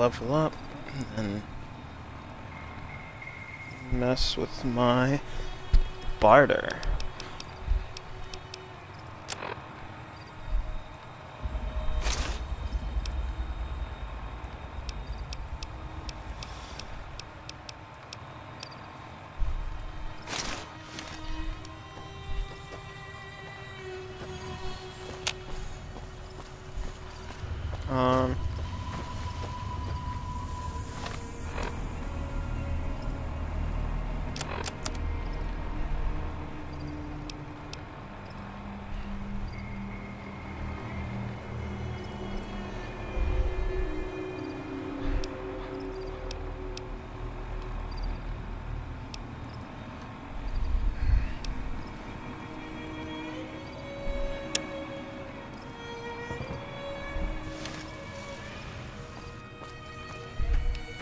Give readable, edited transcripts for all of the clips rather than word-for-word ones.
level up and mess with my barter. Um,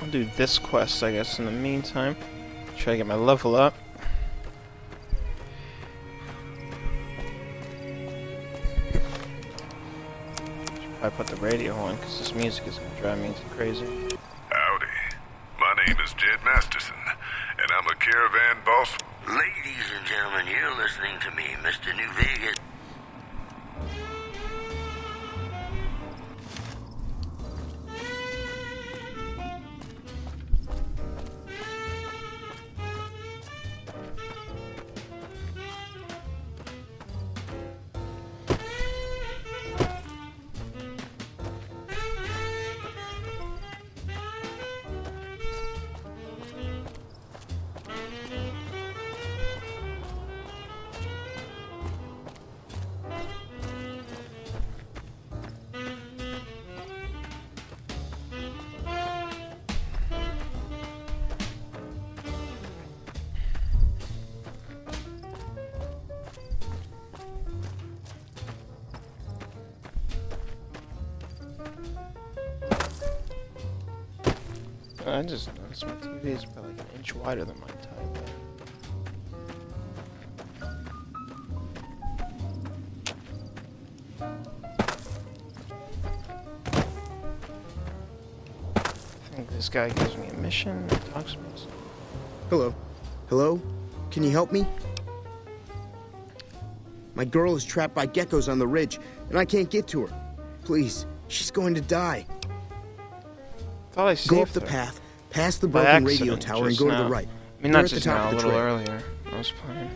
I'll do this quest, I guess, in the meantime. Try to get my level up. Should probably put the radio on, because this music is going to drive me crazy. Howdy. My name is Jed Masterson, and I'm a caravan boss. Ladies and gentlemen, you're listening to me, Mr. New Vegas. I just noticed my TV is probably like an inch wider than my type. I think this guy gives me a mission, talks to me. Hello. Hello? Can you help me? My girl is trapped by geckos on the ridge, and I can't get to her. Please, she's going to die. Thought I saved Go up the her. path, past the By broken radio accident, tower, and just go to now. the right. I mean, We're not at the just top now, of a the little trail. earlier. I was playing.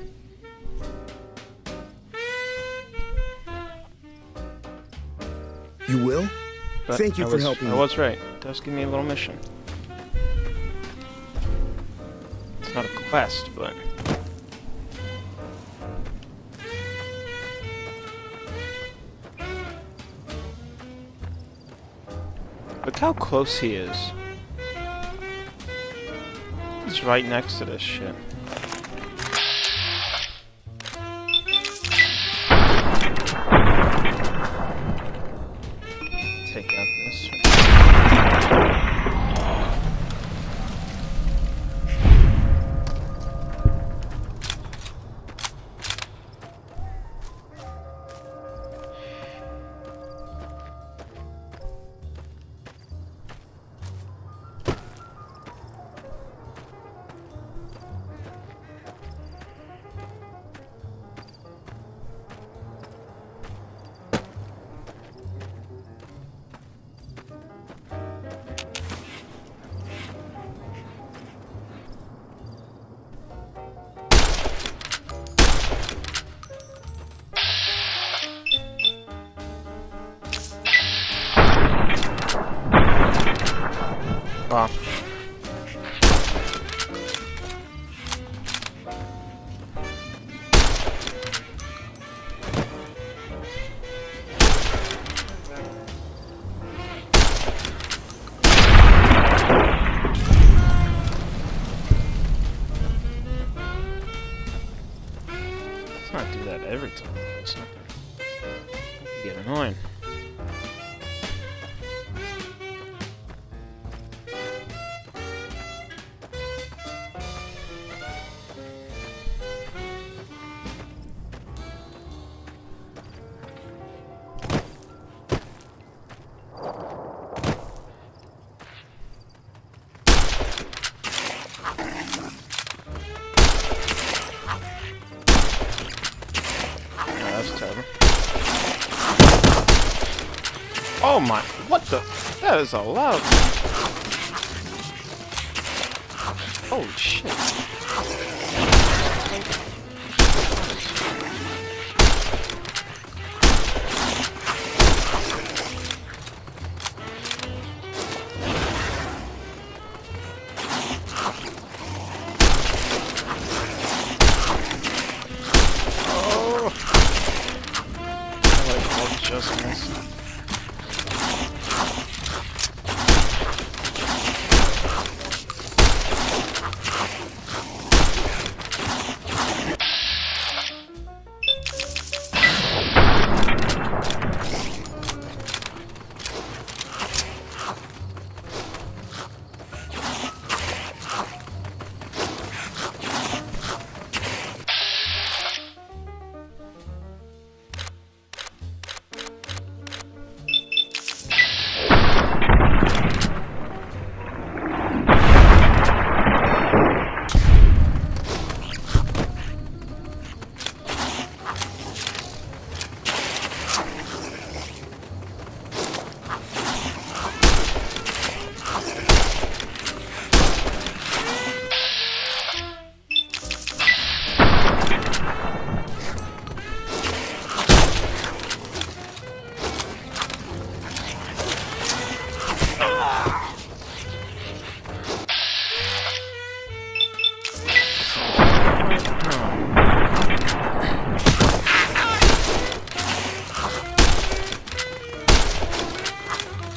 You will? But Thank you for helping I me. was right. It does give me a little mission. It's not a quest, but... Look how close he is. He's right next to this shit. Take out this. Wow. Let's not do that every time. It's not that. Get annoying. whatever. Oh my, what the? That is a loud. Holy shit. Oh. I like all the adjustments.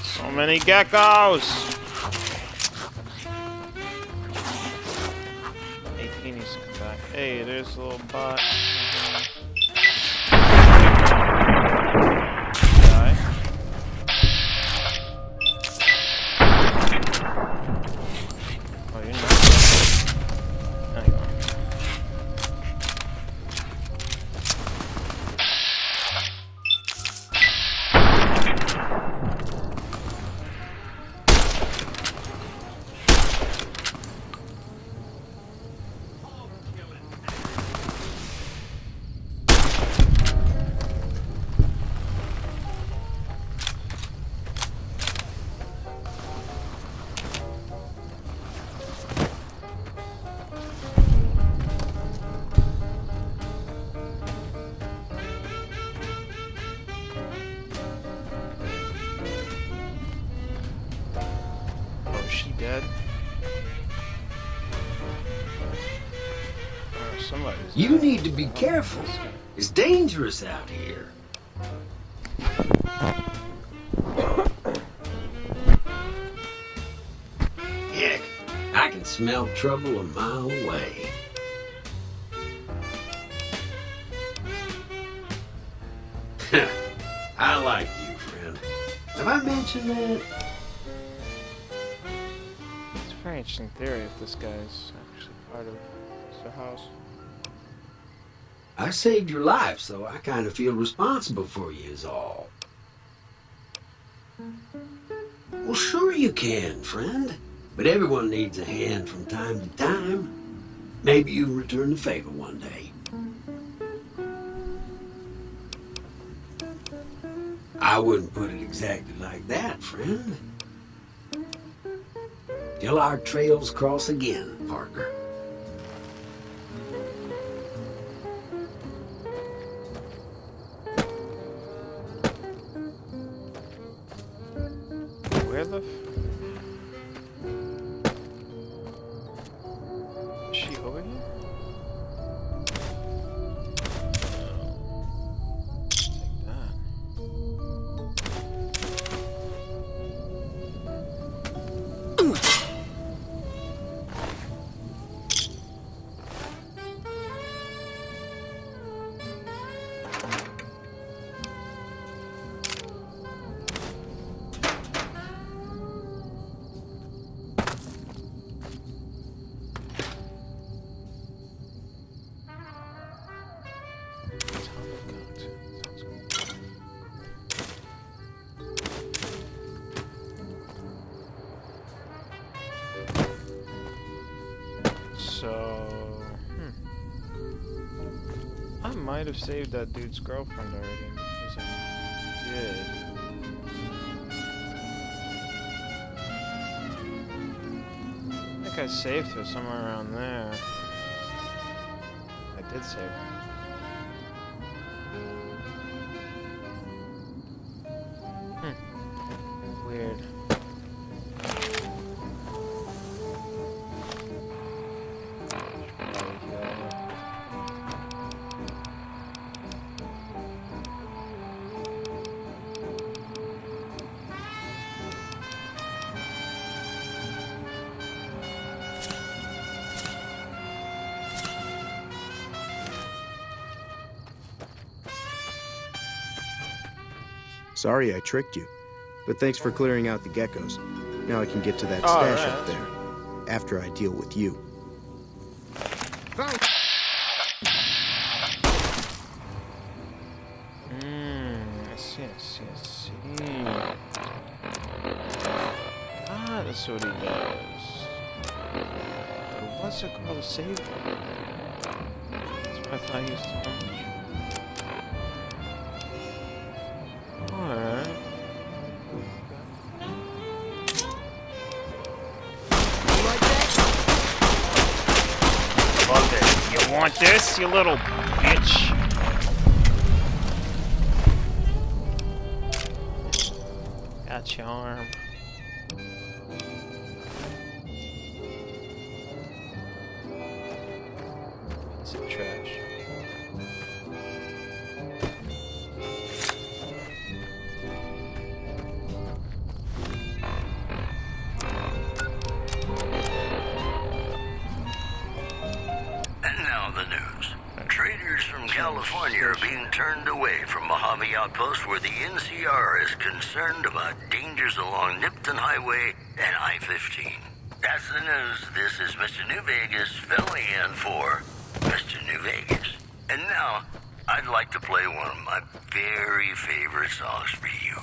So many geckos! 18 needs to come back. Hey, there's a little bot. Die. Oh, you're not. There you are. Is she dead? Or somebody's You dead. need to be careful. It's dangerous out here. Heck, I can smell trouble a mile away. I like you, friend. Have I mentioned that? It's a very interesting theory if this guy's actually part of Mr. House. I saved your life, so I kind of feel responsible for you is all. Well, sure you can, friend. But everyone needs a hand from time to time. Maybe you'll return the favor one day. I wouldn't put it exactly like that, friend. Till our trails cross again, partner. Where the is she over here? Take that. might have saved that dude's girlfriend already. Because I did. I think I saved her somewhere around there. I did save her. Weird. Sorry I tricked you, but thanks for clearing out the geckos. Now I can get to that stash right, up there, after I deal with you. I see. Ah, that's what he does. But what's it called? Save? That's what I thought he used to do. Alright. Love it. You want this, you little bitch? Got your arm. Piece of trash. And now the news. Traders from California are being turned away from Mojave Outpost where the NCR is concerned about dangers along Nipton Highway and I-15. That's the news. This is Mr. New Vegas filling in for Mr. New Vegas. And now, I'd like to play one of my very favorite songs for you.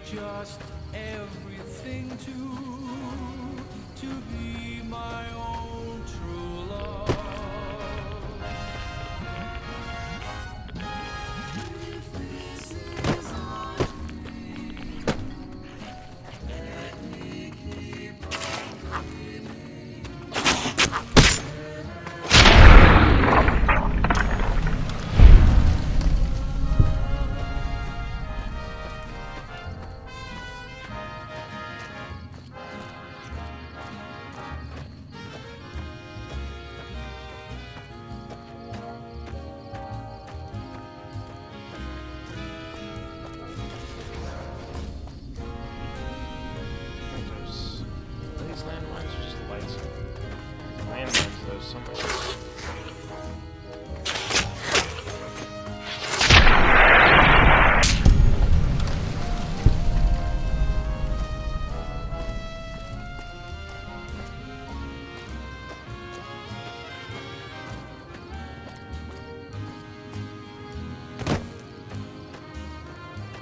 Just everything to be my own true love. If this is our dream, let me keep on dreaming.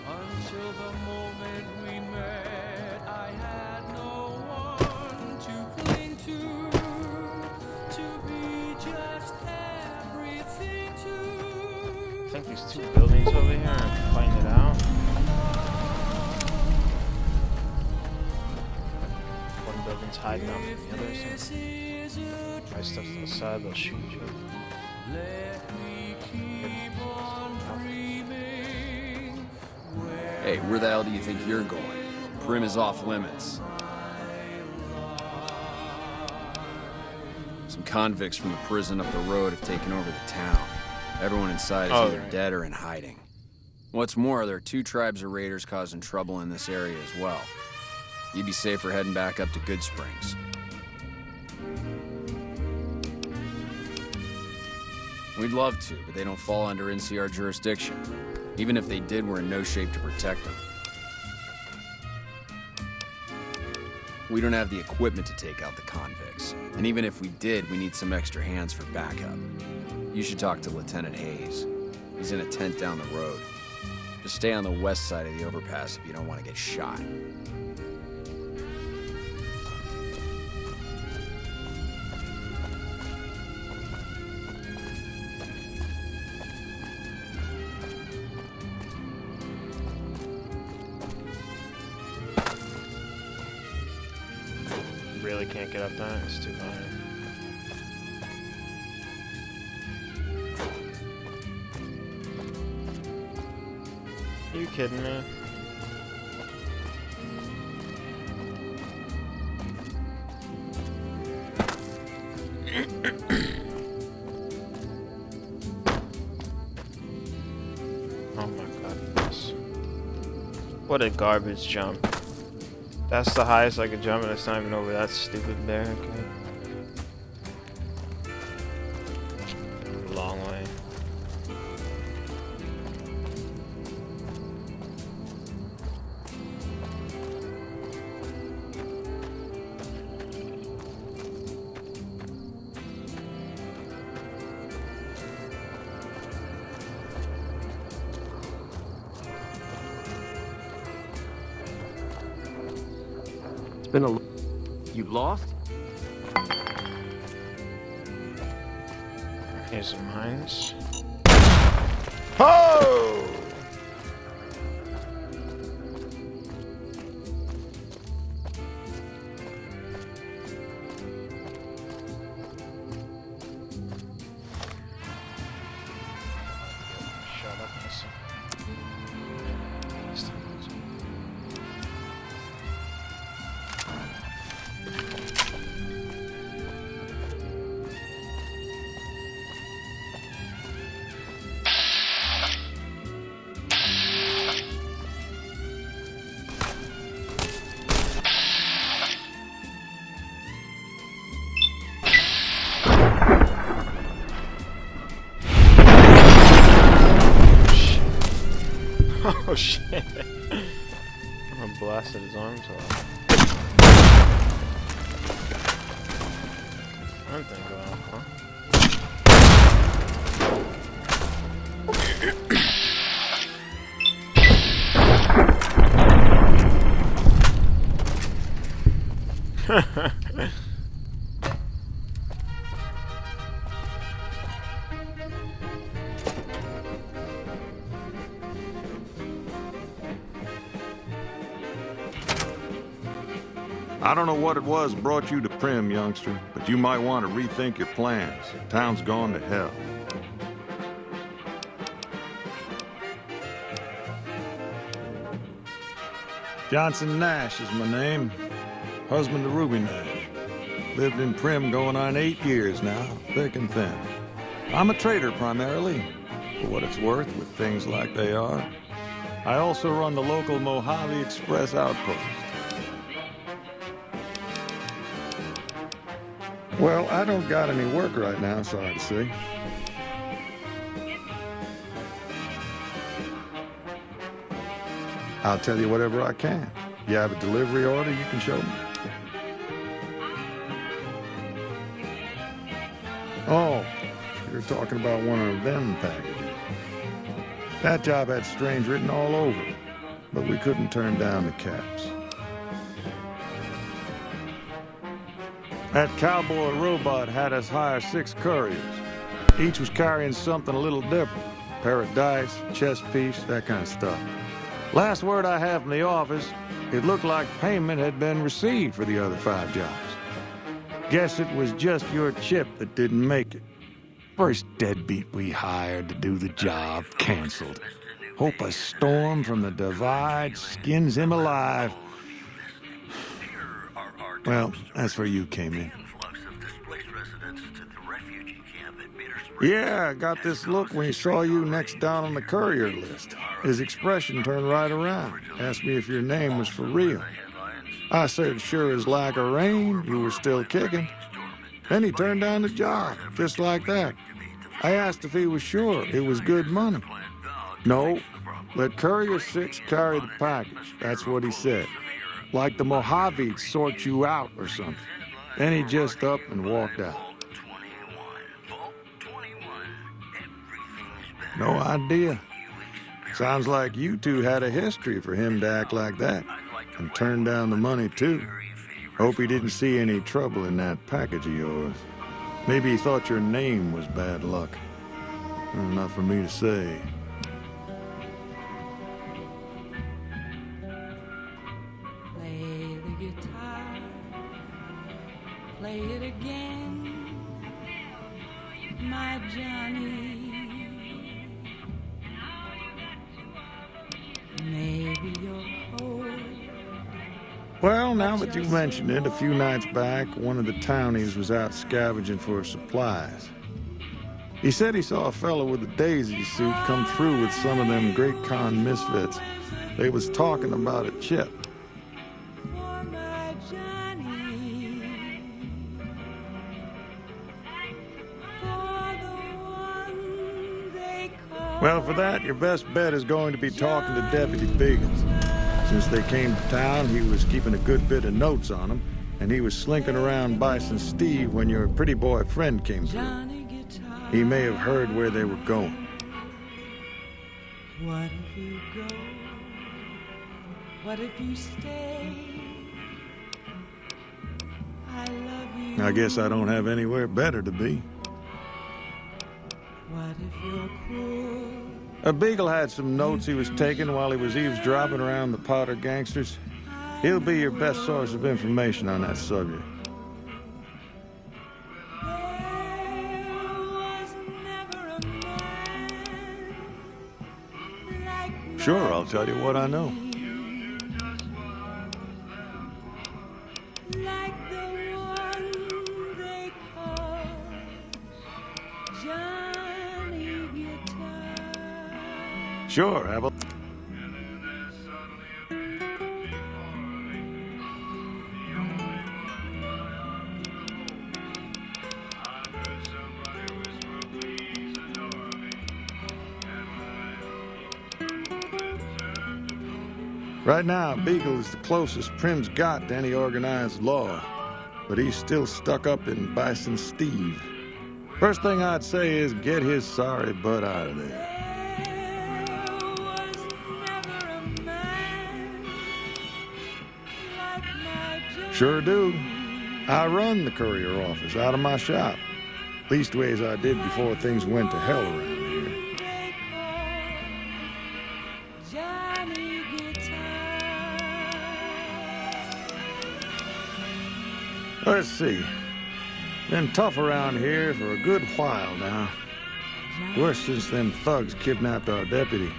Until the moment we met, I had no one to cling to be just everything to. I think these two buildings over here are fighting it out. One building's hiding out from the other or something. Try stuff to the side, they'll shoot you. Let me keep on dreaming. Hey, Hey, where the hell do you think you're going? Primm is off limits. Some convicts from the prison up the road have taken over the town. Everyone inside is either dead or in hiding. What's more, there are 2 tribes of raiders causing trouble in this area as well. You'd be safer heading back up to Goodsprings. We'd love to, but they don't fall under NCR jurisdiction. Even if they did, we're in no shape to protect them. We don't have the equipment to take out the convicts. And even if we did, we need some extra hands for backup. You should talk to Lieutenant Hayes. He's in a tent down the road. Just stay on the west side of the overpass if you don't want to get shot. Really can't get up that. It's too high. Are you kidding me? Oh my goodness. What a garbage jump. That's the highest I could jump and it's not even over that stupid barricade. Long way. Been a... You lost? Here's some mines. Oh! Shut up, listen. Oh shit. I blasted his arms off. One thing go off, huh? I don't know what it was brought you to Primm, youngster, but you might want to rethink your plans. Town's gone to hell. Johnson Nash is my name. Husband to Ruby Nash. Lived in Primm going on 8 years now, thick and thin. I'm a trader primarily, for what it's worth with things like they are. I also run the local Mojave Express outpost. Well, I don't got any work right now, sorry to say. I'll tell you whatever I can. You have a delivery order you can show me? Oh, you're talking about one of them packages. That job had strange written all over it, but we couldn't turn down the caps. That cowboy robot had us hire 6 couriers. Each was carrying something a little different. A pair of dice, chess piece, that kind of stuff. Last word I have from the office, it looked like payment had been received for the other 5 jobs. Guess it was just your chip that didn't make it. First deadbeat we hired to do the job canceled. Hope a storm from the divide skins him alive. Well, that's where you came in. Yeah, I got this look when he saw you next down on the courier list. His expression turned right around. Asked me if your name was for real. I said, sure as like a rain, you were still kicking. Then he turned down the job, just like that. I asked if he was sure it was good money. No, let Courier 6 carry the package. That's what he said. Like the Mojaves sort you out or something. Then he just up and walked out. No idea. Sounds like you two had a history for him to act like that. And turn down the money, too. Hope he didn't see any trouble in that package of yours. Maybe he thought your name was bad luck. Not for me to say. Play the guitar, play it again, my Johnny. Maybe you're cold. Well, now that you mentioned it, a few nights back, one of the townies was out scavenging for supplies. He said he saw a fellow with a daisy suit come through with some of them Great Khan misfits. They was talking about a chip. For my Johnny, for the one they call. Well, for that, your best bet is going to be talking to Deputy Beagle. Since they came to town, he was keeping a good bit of notes on them, and he was slinking around Bison Steve when your pretty boy friend came through. He may have heard where they were going. What if you go? What if you stay? I love you. I guess I don't have anywhere better to be. What if you're cruel? Beagle had some notes he was taking while he was eavesdropping around the Powder gangsters. He'll be your best source of information on that subject. Sure, I'll tell you what I know. Like the one they call Johnny Guitar. Sure, have a... Right now, Beagle is the closest Prim's got to any organized law, but he's still stuck up in Bison Steve. First thing I'd say is get his sorry butt out of there. Sure do. I run the courier office out of my shop. Leastways I did before things went to hell around here. Let's see. Been tough around here for a good while now. Worse since them thugs kidnapped our deputy.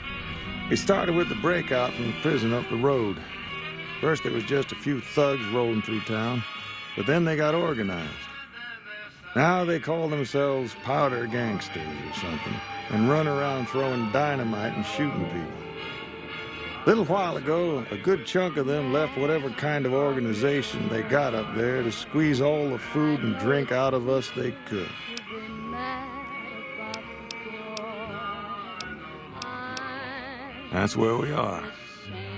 It started with the breakout from the prison up the road. First there was just a few thugs rolling through town, but then they got organized. Now they call themselves Powder Gangsters or something, and run around throwing dynamite and shooting people. A little while ago, a good chunk of them left whatever kind of organization they got up there to squeeze all the food and drink out of us they could. That's where we are.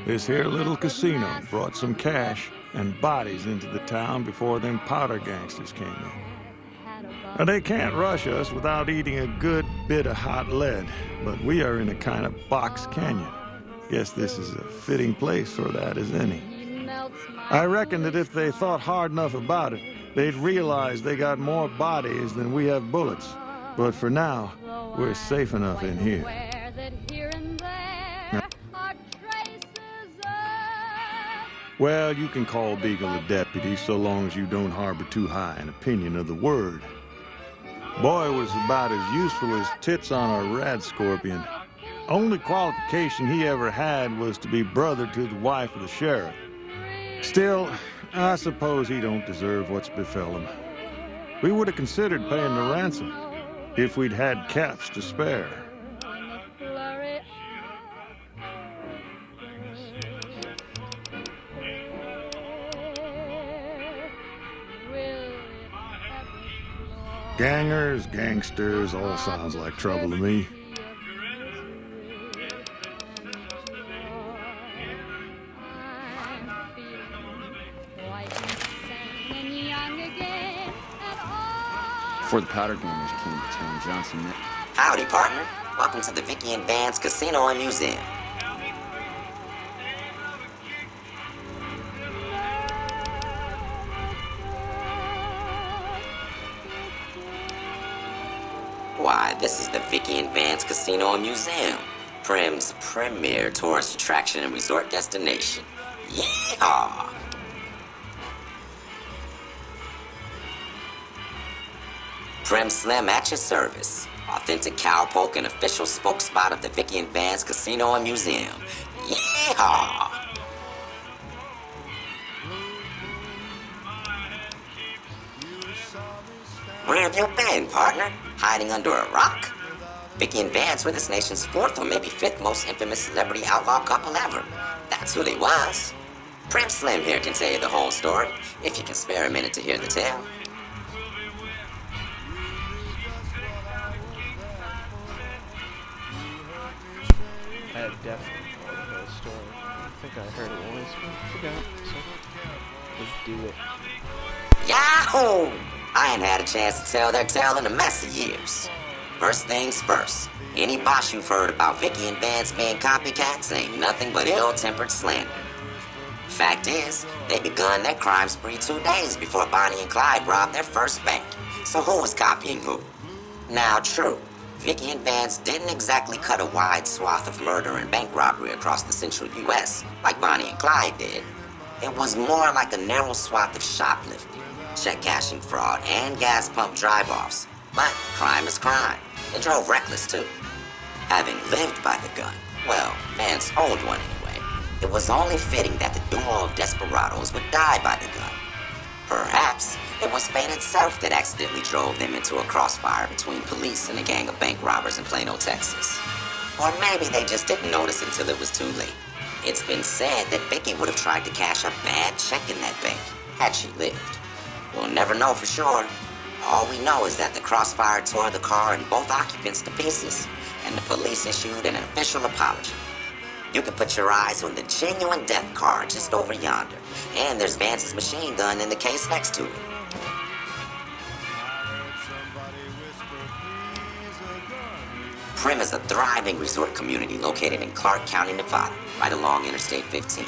This here little casino brought some cash and bodies into the town before them Powder gangsters came in. Now, they can't rush us without eating a good bit of hot lead, but we are in a kind of box canyon. Guess this is a fitting place for that as any. I reckon that if they thought hard enough about it, they'd realize they got more bodies than we have bullets. But for now, we're safe enough in here. Well, you can call Beagle a deputy so long as you don't harbor too high an opinion of the word. Boy was about as useful as tits on a rad scorpion. Only qualification he ever had was to be brother to the wife of the sheriff. Still, I suppose he don't deserve what's befell him. We would have considered paying the ransom if we'd had caps to spare. Gangers, gangsters, all sounds like trouble to me. Before the powder gamers came to town, Johnson met... Howdy, partner. Welcome to the Vicky and Vance Casino and Museum. Why, this is the Vicky and Vance Casino and Museum, Prim's premier tourist attraction and resort destination. Yeehaw! Prim Slim at your service. Authentic cowpoke and official spokespot of the Vicky and Vance Casino and Museum. Yeehaw! Where have you been, partner? Hiding under a rock? Vicky and Vance were this nation's fourth or maybe fifth most infamous celebrity outlaw couple ever. That's who they was. Prim Slim here can tell you the whole story, if you can spare a minute to hear the tale. I had definitely heard that story. I think I heard it once, but I forgot. So let's do it. Yahoo! I ain't had a chance to tell their tale in a mess of years. First things first, any bosh you've heard about Vicky and Vance being copycats ain't nothing but ill-tempered slander. Fact is, they begun their crime spree 2 days before Bonnie and Clyde robbed their first bank. So who was copying who? Now, true, Vicky and Vance didn't exactly cut a wide swath of murder and bank robbery across the central U.S. like Bonnie and Clyde did. It was more like a narrow swath of shoplifting, check cashing fraud, and gas pump drive-offs. But crime is crime. They drove reckless, too. Having lived by the gun, well, Vance owned one anyway, it was only fitting that the duo of desperados would die by the gun. Perhaps it was fate itself that accidentally drove them into a crossfire between police and a gang of bank robbers in Plano, Texas. Or maybe they just didn't notice until it was too late. It's been said that Vicky would have tried to cash a bad check in that bank had she lived. We'll never know for sure. All we know is that the crossfire tore the car and both occupants to pieces, and the police issued an official apology. You can put your eyes on the genuine death car just over yonder, and there's Vance's machine gun in the case next to it. Prim is a thriving resort community located in Clark County, Nevada, right along Interstate 15.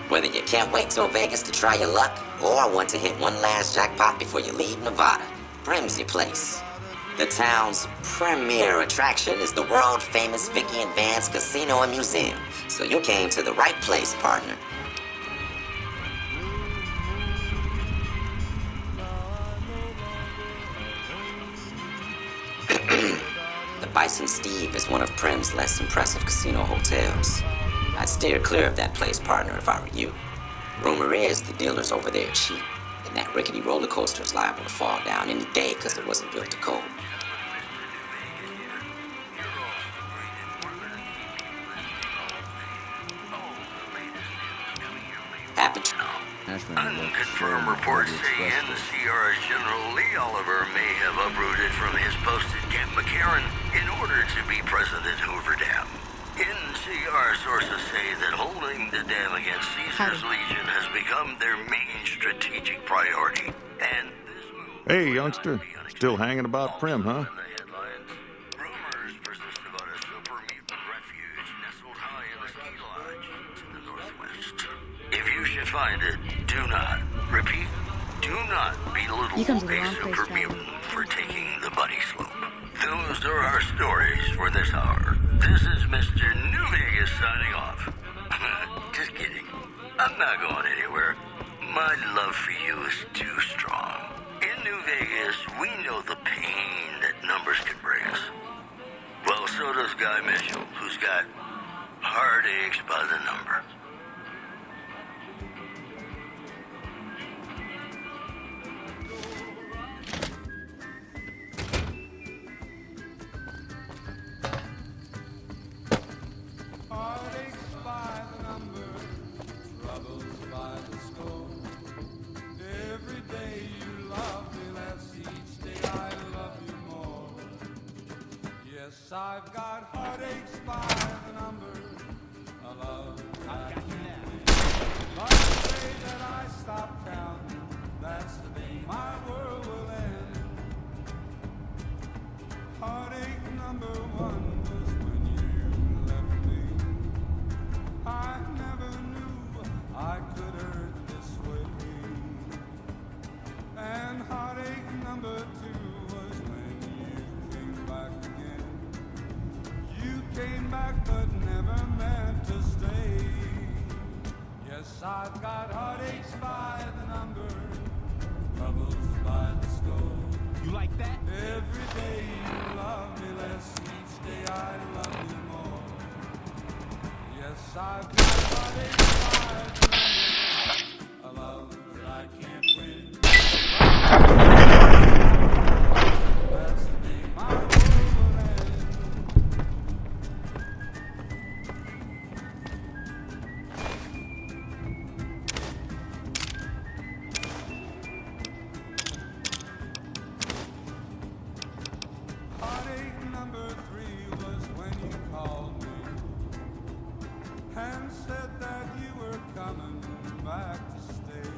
Whether you can't wait till Vegas to try your luck, or want to hit one last jackpot before you leave Nevada, Prim's your place. The town's premier attraction is the world-famous Vicky and Vance Casino and Museum, so you came to the right place, partner. The Bison Steve is one of Prim's less impressive casino hotels. I'd steer clear of that place, partner, if I were you. Rumor is the dealers over there are cheap, and that rickety roller coaster is liable to fall down any day because it wasn't built to code. Unconfirmed reports say NCR's General Lee Oliver may have uprooted from his post at Camp McCarran in order to be present at Hoover Dam. NCR sources say that holding the dam against Caesar's Legion has become their main strategic priority. And this move... Hey, youngster. Still hanging about Prim, huh? Rumors persist about a super mutant refuge nestled high in the ski lodge to the northwest. If you should find it, do not, repeat, do not belittle a super mutant for taking the bunny slope. Those are our stories for this hour. This is Mr. New Vegas signing off. Just kidding. I'm not going anywhere. My love for you is too strong. In New Vegas, we know the pain that numbers can bring us. Well, so does Guy Mitchell, who's got heartaches by the number. Heartaches by the number, troubles by the score. Every day you love me less, each day I love you more. Yes, I've got heartaches by the number, a love I can't win. But the day that I stop counting, that's the day my world will end. Heartache number one was when you left me. I never knew I could hurt this way. And heartache number two was when you came back again. You came back but never meant to stay. Yes, I've got heartaches by the number, troubles by the score. You like that? Every day you love me less, each day I love you more. Yes, I've got heartaches by the number, a love that I can't win. That's the day my world will end. Heartache number three was when you called me and said that you were coming back to stay.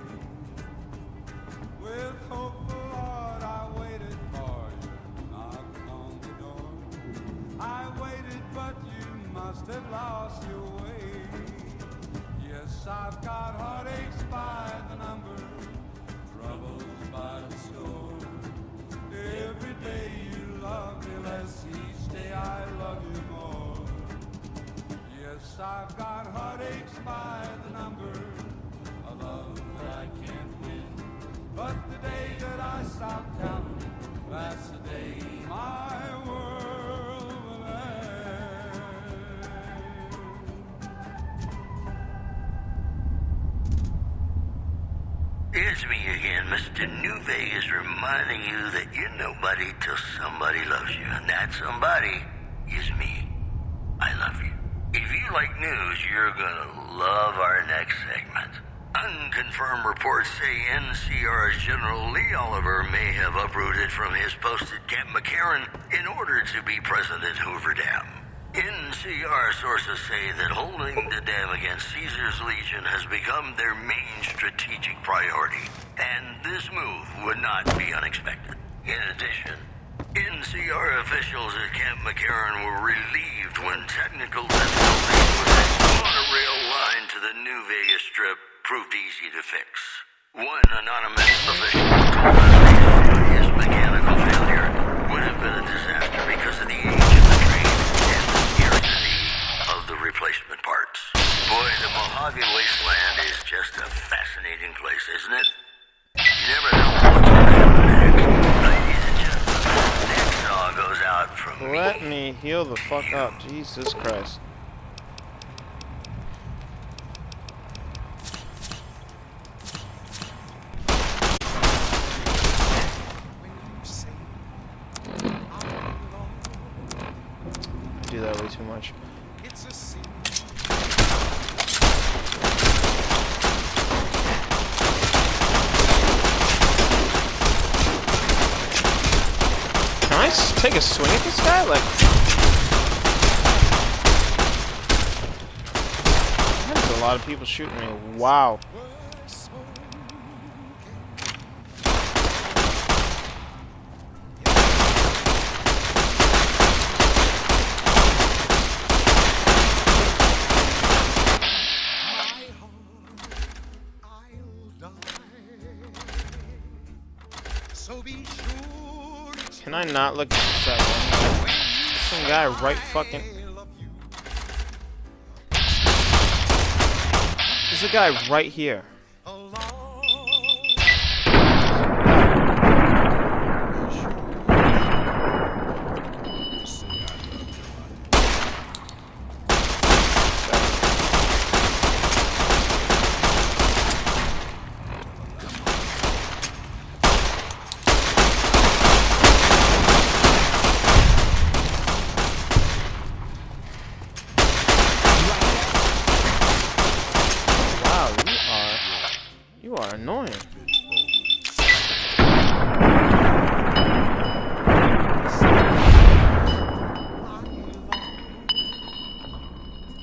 With hopeful heart I waited for you, knocked on the door. I waited but you must have lost your way. Yes, I've got heartaches by the number, troubles by the score. Every day you love me less, each day I love you more. Yes, I've got heartaches by the number, a love that I can't win. But the day that I stop counting, that's the day my world will end. It's me again, Mr. New Vegas, reminding you that you're nobody till somebody loves you, and that somebody is me. I love you. If you like news, you're gonna love our next segment. Unconfirmed reports say NCR's General Lee Oliver may have uprooted from his post at Camp McCarran in order to be present at Hoover Dam. NCR sources say that holding the dam against Caesar's Legion has become their main strategic priority, and this move would not be unexpected. In addition, NCR officials at Camp McCarran were relieved when technical difficulties with the monorail line to the New Vegas Strip proved easy to fix. One anonymous official told us the obvious mechanical failure would have been a disaster because of the age of the train and the scarcity of the replacement parts. Boy, the Mojave Wasteland is just a fascinating place, isn't it? You never know what's going to happen next. Ladies and gentlemen, next song goes out from Let me heal the fuck up. Jesus Christ. Do that way too much. Can I take a swing at this guy? Like, there's a lot of people shooting me. Wow. Can I not look at that one? Some guy right fucking... There's a guy right here. annoying.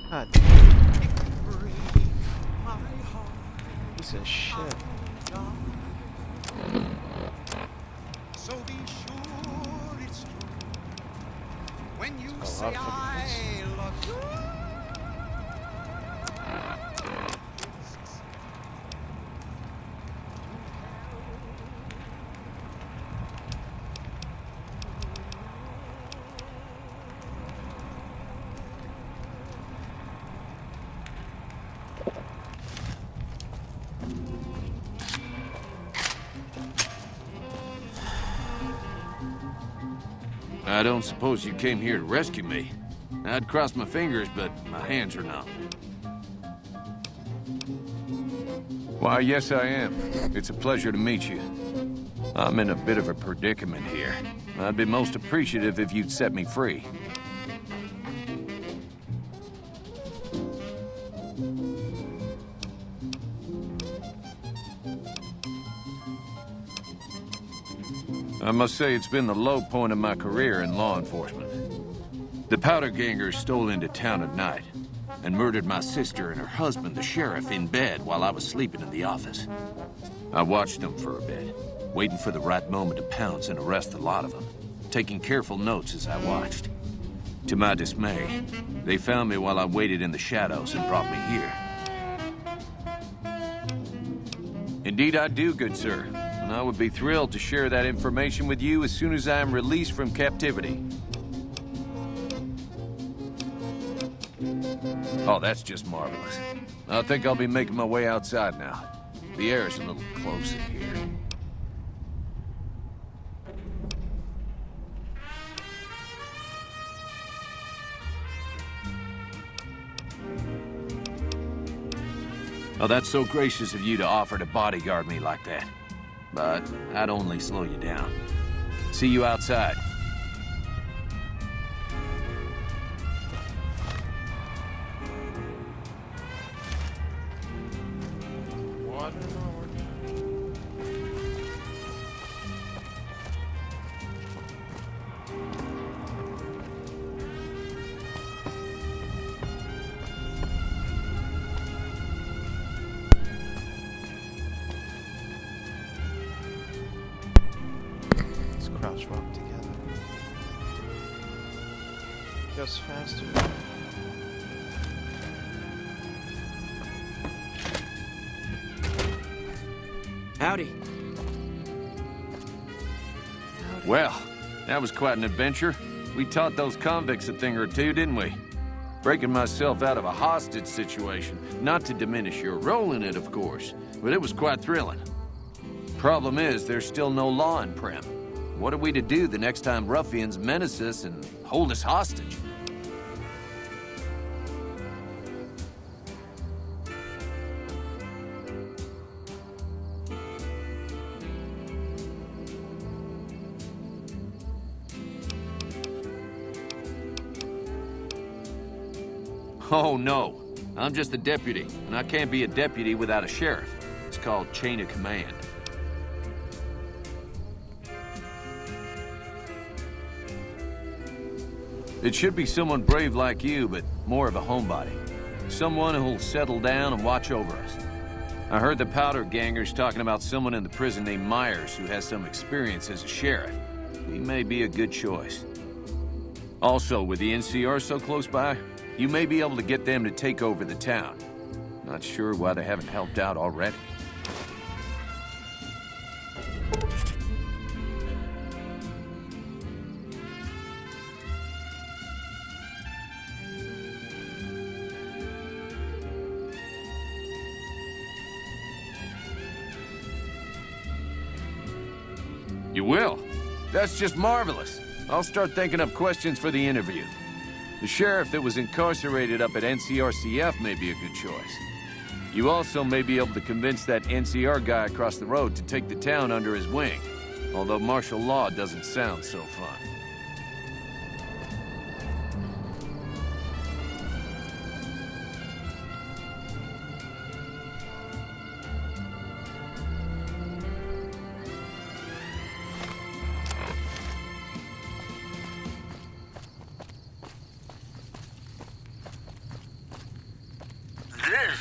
God. Piece of shit. So be sure it's true when you It's a say lot of fucking I love you. I don't suppose you came here to rescue me. I'd cross my fingers, but my hands are numb. Why, yes, I am. It's a pleasure to meet you. I'm in a bit of a predicament here. I'd be most appreciative if you'd set me free. I must say it's been the low point of my career in law enforcement. The powder gangers stole into town at night and murdered my sister and her husband, the sheriff, in bed while I was sleeping in the office. I watched them for a bit, waiting for the right moment to pounce and arrest the lot of them, taking careful notes as I watched. To my dismay, they found me while I waited in the shadows and brought me here. Indeed I do, good sir. And I would be thrilled to share that information with you as soon as I am released from captivity. Oh, that's just marvelous. I think I'll be making my way outside now. The air is a little close in here. Oh, that's so gracious of you to offer to bodyguard me like that. But I'd only slow you down. See you outside. Water crouch walk together. Goes faster. Howdy. Well, that was quite an adventure. We taught those convicts a thing or two, didn't we? Breaking myself out of a hostage situation. Not to diminish your role in it, of course, but it was quite thrilling. Problem is, there's still no law in Primm. What are we to do the next time ruffians menace us and hold us hostage? Oh, no. I'm just a deputy, and I can't be a deputy without a sheriff. It's called chain of command. It should be someone brave like you, but more of a homebody. Someone who'll settle down and watch over us. I heard the powder gangers talking about someone in the prison named Myers who has some experience as a sheriff. He may be a good choice. Also, with the NCR so close by, you may be able to get them to take over the town. Not sure why they haven't helped out already. You will? That's just marvelous. I'll start thinking up questions for the interview. The sheriff that was incarcerated up at NCRCF may be a good choice. You also may be able to convince that NCR guy across the road to take the town under his wing. Although martial law doesn't sound so fun.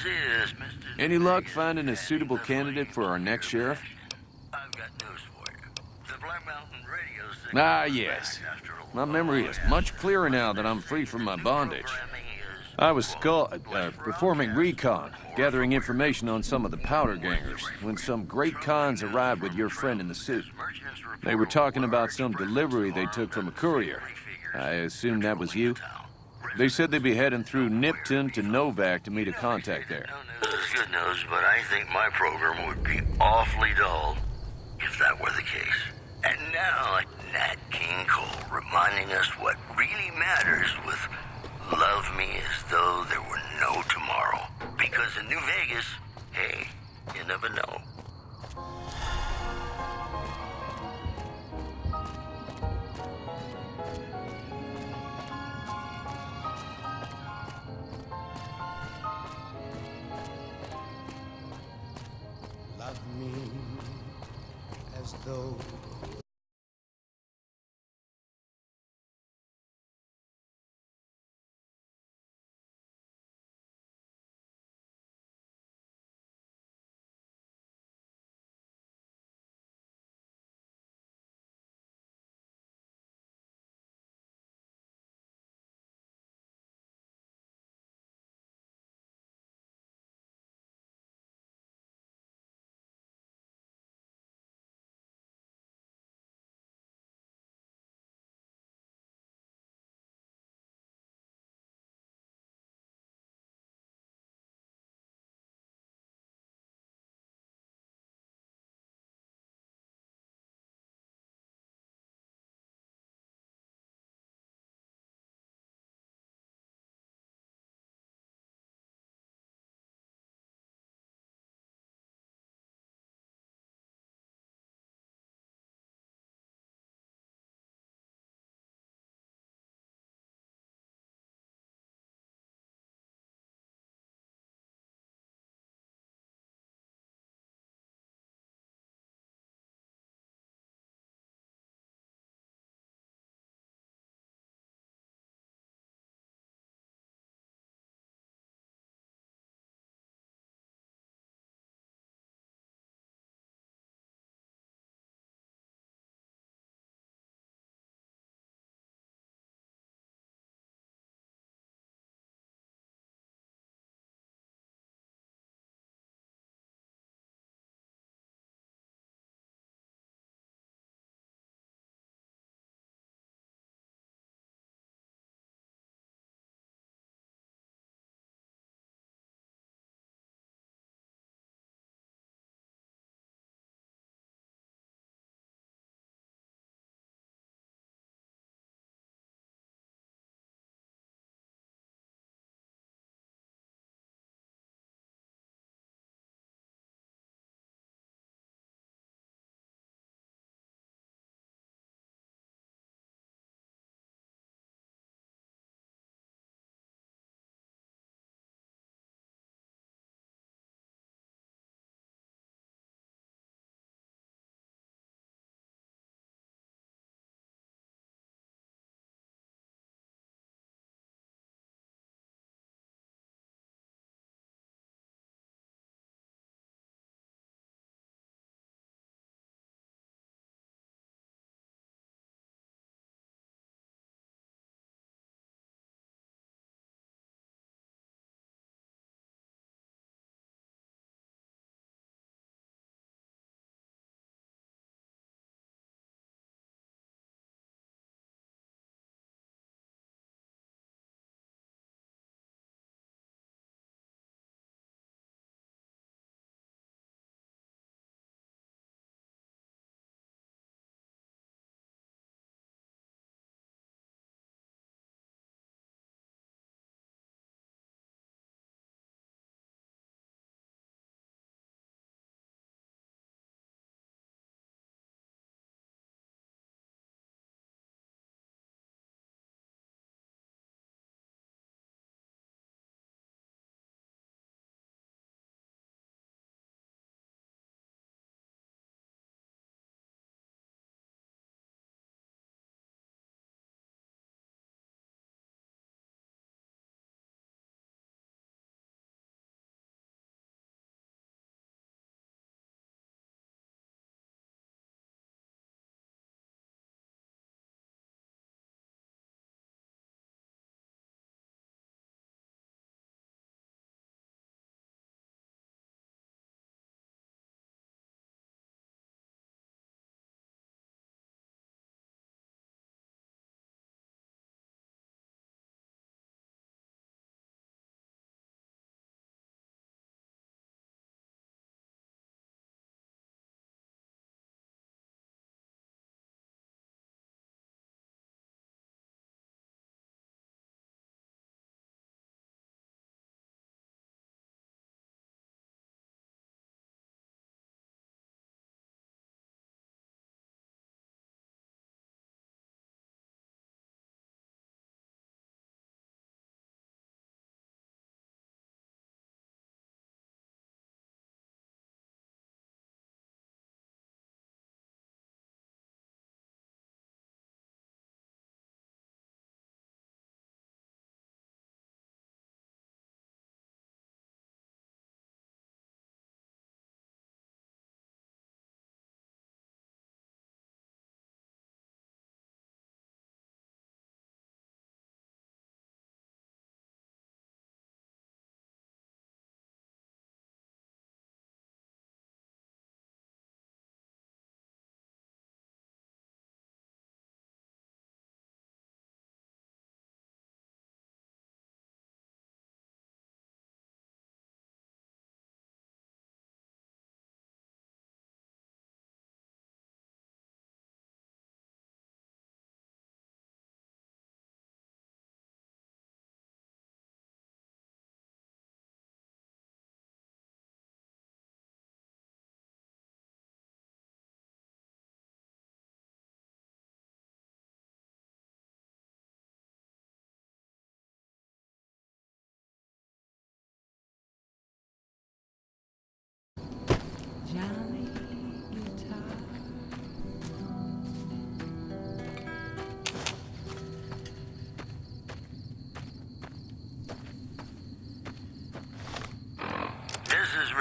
say this, Mr. Any luck finding a suitable candidate for our next sheriff? I've got news for you. The Black Mountain radio signal. Ah, yes. My memory is much clearer now that I'm free from my bondage. I was performing recon, gathering information on some of the powder gangers, when some great cons arrived with your friend in the suit. They were talking about some delivery they took from a courier. I assume that was you? They said they'd be heading through Nipton to Novak to meet a contact there. No news is good news, but I think my program would be awfully dull if that were the case. And now, Nat King Cole reminding us what really matters with Love Me As Though There Were No Tomorrow. Because in New Vegas, hey, you never know. Love me as though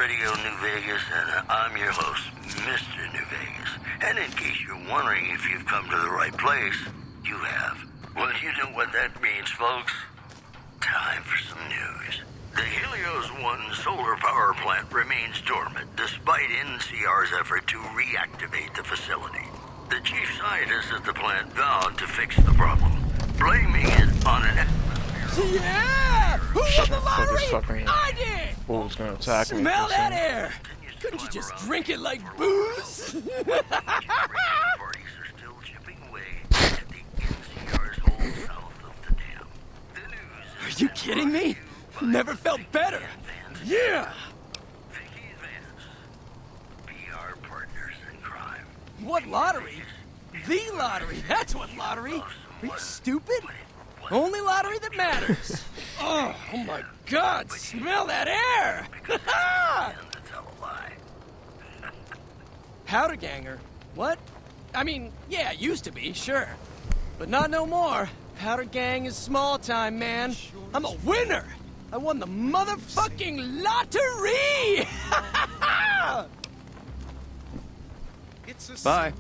Radio New Vegas, and I'm your host, Mr. New Vegas. And in case you're wondering if you've come to the right place, you have. Well, you know what that means, folks. Time for some news. The Helios 1 solar power plant remains dormant despite NCR's effort to reactivate the facility. The chief scientist at the plant vowed to fix the problem, blaming it on an atmosphere. Yeah! Who won the lottery? Fucking I did! wolves gonna attack me. Smell that air! Couldn't you just drink it like booze? Parties are still chipping away at the NCR's hole south of the dam. The news is Are you kidding me? Never felt better. Yeah! Vicky and Vance, PR partners in crime. What lottery? The lottery. That's what lottery. Are you stupid? Only lottery that matters. Oh my God! Smell that air! And to tell a lie. Powder ganger? What? I mean, yeah, used to be, sure. But not no more. Powder gang is small time, man. I'm a winner! I won the motherfucking lottery! Bye.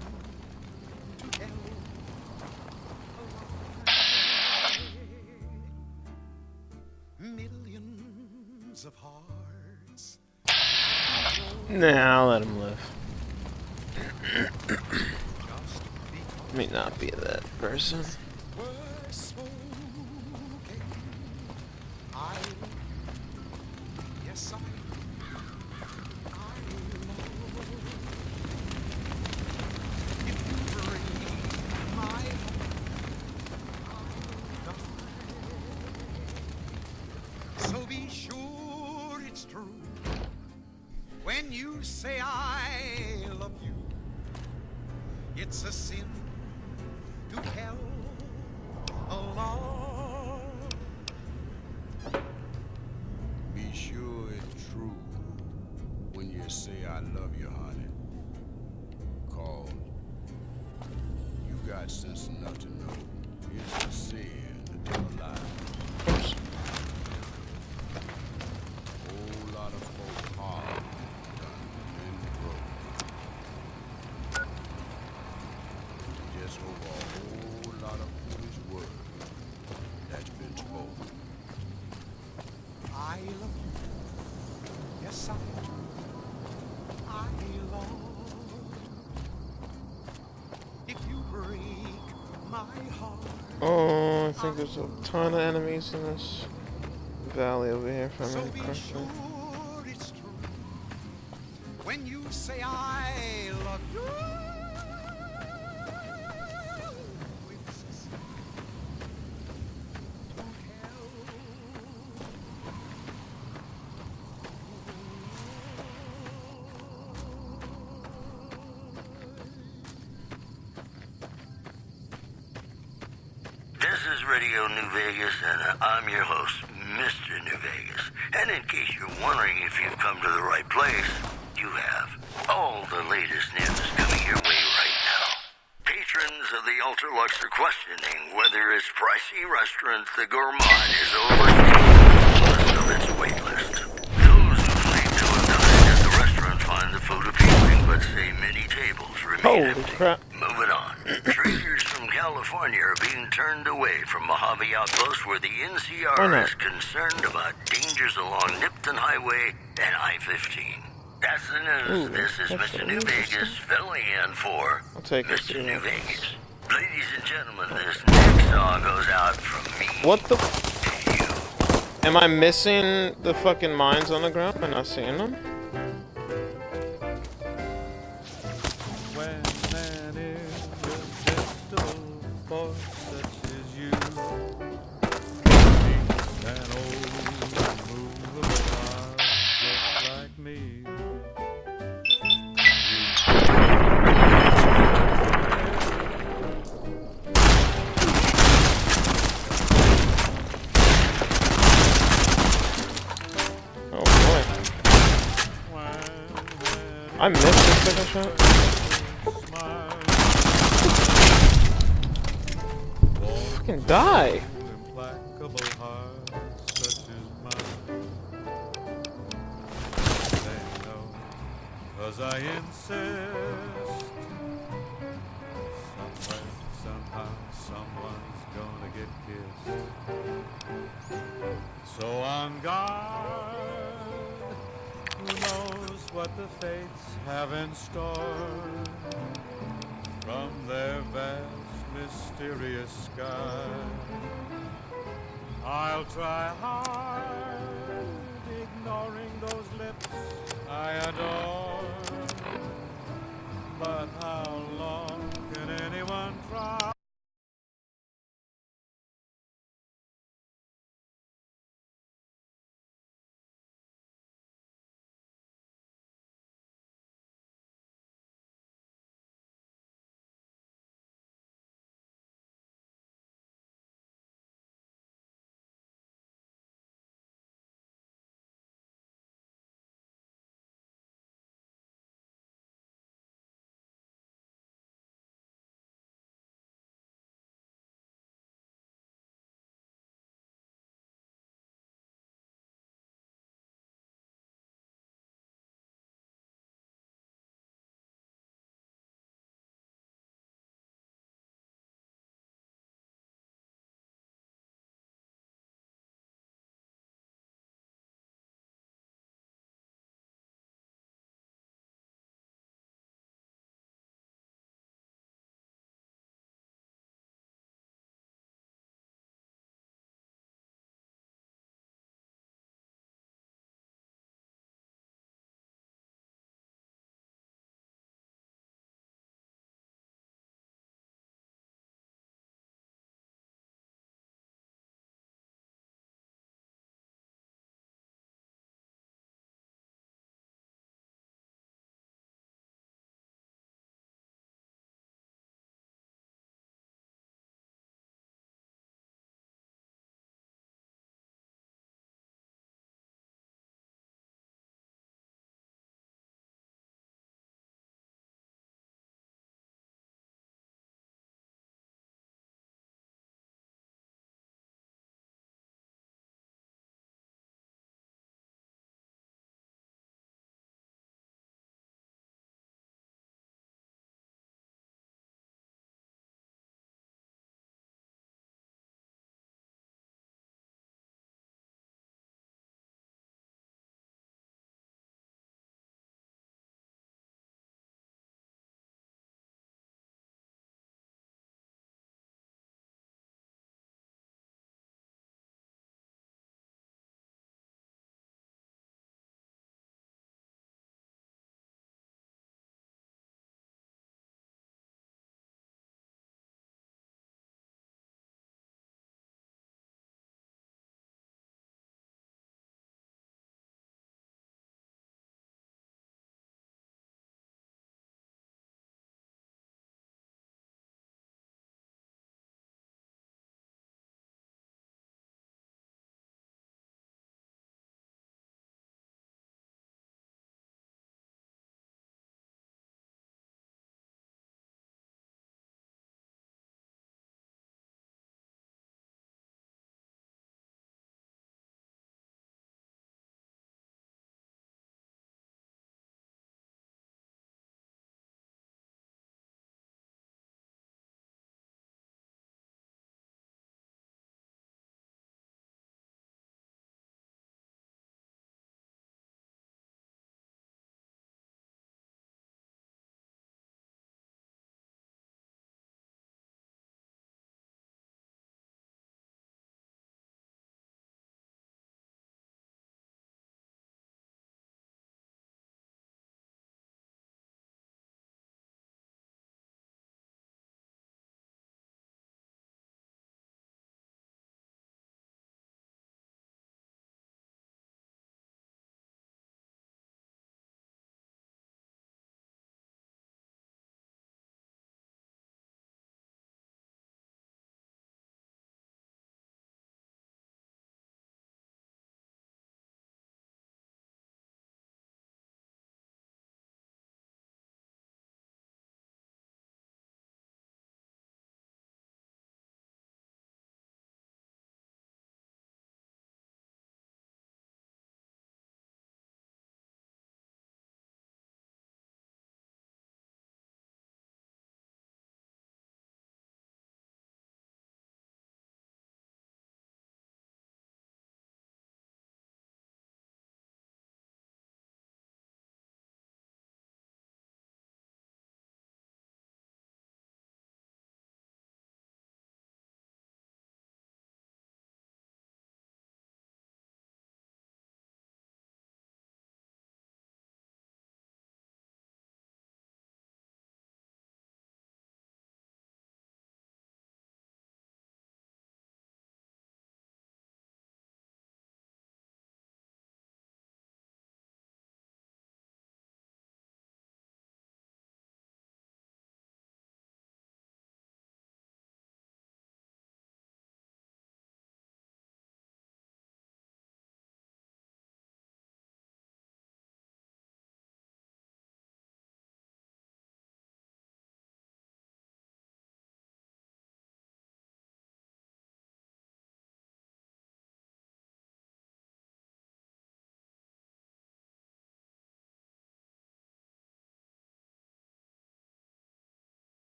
Millions of hearts. Nah, I'll let him live. May not be that person. Yes, so be sure it's true when you say I love you. It's a sin to tell a lie. Be sure it's true when you say I love you, honey. Cause you got sense enough to know it's a sin to tell a lie. Oops. Whole lot of folks hard done been broke. Just over a whole lot of foolish words that's been spoken. I love you. Yes, I do. I love you. If you break my heart. Oh, I think there's a ton of enemies in this valley over here if I'm Be correctly. sure it's true when you say I love you. It's a sin to This is Radio New Vegas, and I'm your host, Mr. New Vegas. And in case you're wondering if you've come to the right place, you have. All the latest news coming your way right now. Patrons of the Ultralux are questioning whether its pricey restaurant, the Gourmand, is overtaking of its wait list. Those who claim to have dined at the restaurant find the food appealing, but say many tables remain Holy empty. crap. Moving on. Traders from California are being turned away from Mojave Outpost where the Why NCR not? is concerned about dangers along Nipton Highway and I-15. That's the news. Ooh, This is that's Mr. New interesting. Vegas filling in for I'll take it. Mr. New Vegas. Ladies and gentlemen, this next song goes out from me What the? to you. Am I missing the fucking mines on the ground? Am I not seeing them? When man is just a force such as you, an old movable heart just like me. Oh boy. I missed the second shot. Fucking die. Implacable heart such as mine. Stand 'cause I insist. Somewhere, somehow, someone's gonna get kissed. So on guard, who knows what the fates have in store from their vast, mysterious sky. I'll try hard, ignoring those lips I adore. But how long can anyone try?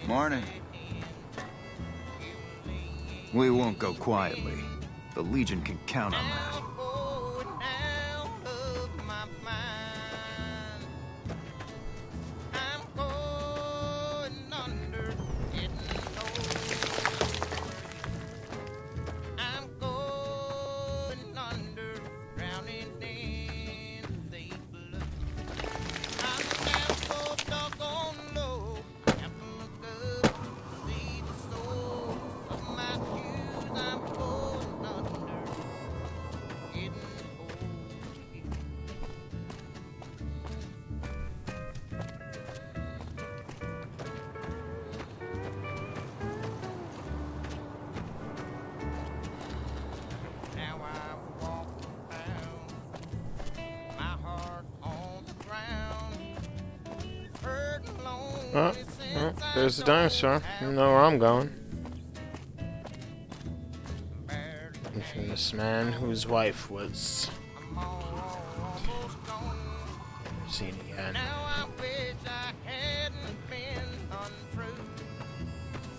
Morning. We won't go quietly. The Legion can count on that. Oh, there's the dinosaur. You know where I'm going. Infamous man whose wife was seen again. I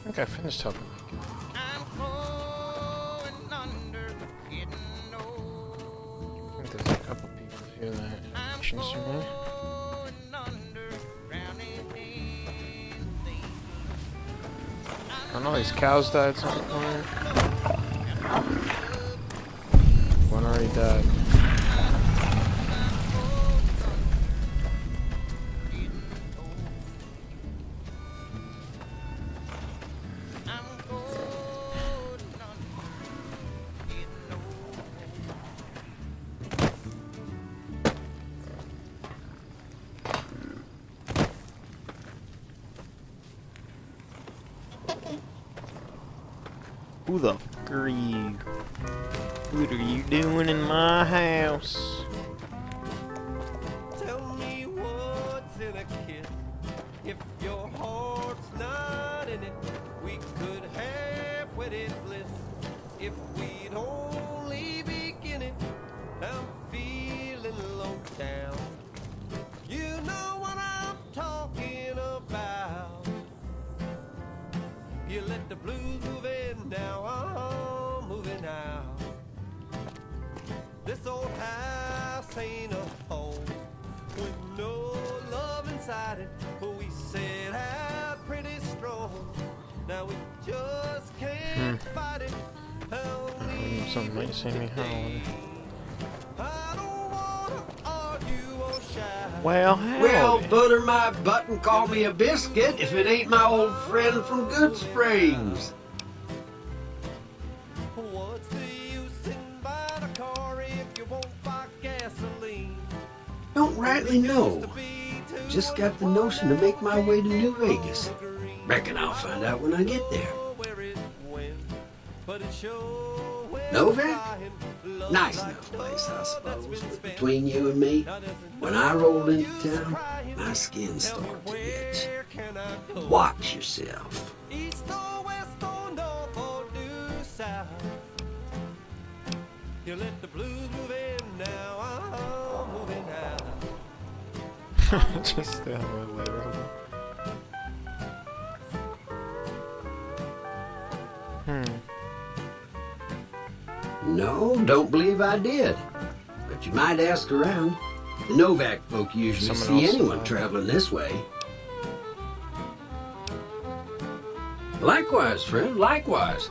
think I finished helping. I think there's a couple people here that have questions for me. I know these cows died at some point. One already died. Who the fuck are you? What are you doing in my house? Tell me what's in a kiss. If your heart's not in it, we could have wedded bliss. If we'd only begin it, I'm feeling low down. You know what I'm talking about. You let the blues move in, now I'm moving out. This old house ain't a home with no love inside it. We set out pretty strong. Now we just can't fight it. Something might see me howling. I don't wanna argue or shy. Well, howdy. Well, butter my butt and call me a biscuit if it ain't my old friend from Good Springs. What's the use in buying a car if you won't buy gasoline? Don't rightly know. Just got the notion to make my way to New Vegas. Reckon I'll find out when I get there. Novak? Nice enough place, I suppose. But between you and me, when I rolled into town, my skin started to itch. Watch yourself. East or west or north or due south. You let the blues move in, now I'm moving out. Just literally. No, don't believe I did. But you might ask around. The Novak folk usually see anyone traveling this way. Likewise, friend, likewise.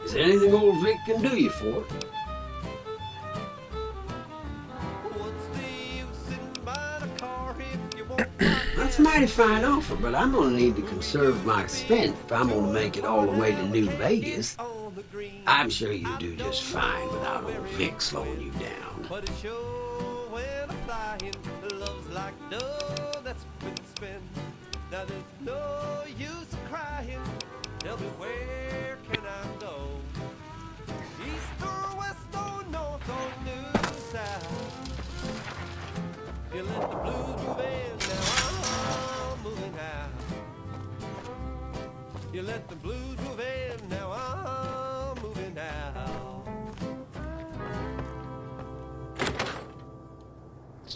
Is there anything old Vic can do you for? That's a mighty fine offer, but I'm gonna need to conserve my strength if I'm gonna make it all the way to New Vegas. I'm sure you'll do just fine without old Vic slowing you down. But it's sure when I'm flying, love's like dough that's been spent. Now there's no use crying. Tell me where can I go? East or west or north or new south. You let the blues move in, now I'm moving out. You let the blues move in, now I'm moving out.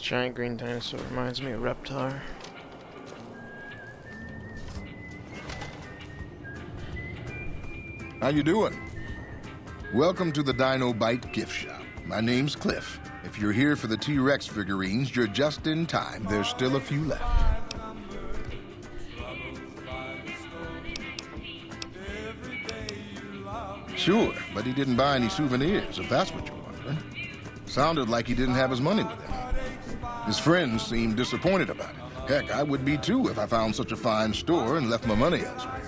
giant green dinosaur reminds me of Reptar. How you doing? Welcome to the Dino Bite gift shop. My name's Cliff. If you're here for the T-Rex figurines, you're just in time. There's still a few left. Sure, but he didn't buy any souvenirs, if that's what you're wondering. Sounded like he didn't have his money with him. His friends seemed disappointed about it. Heck, I would be too if I found such a fine store and left my money elsewhere.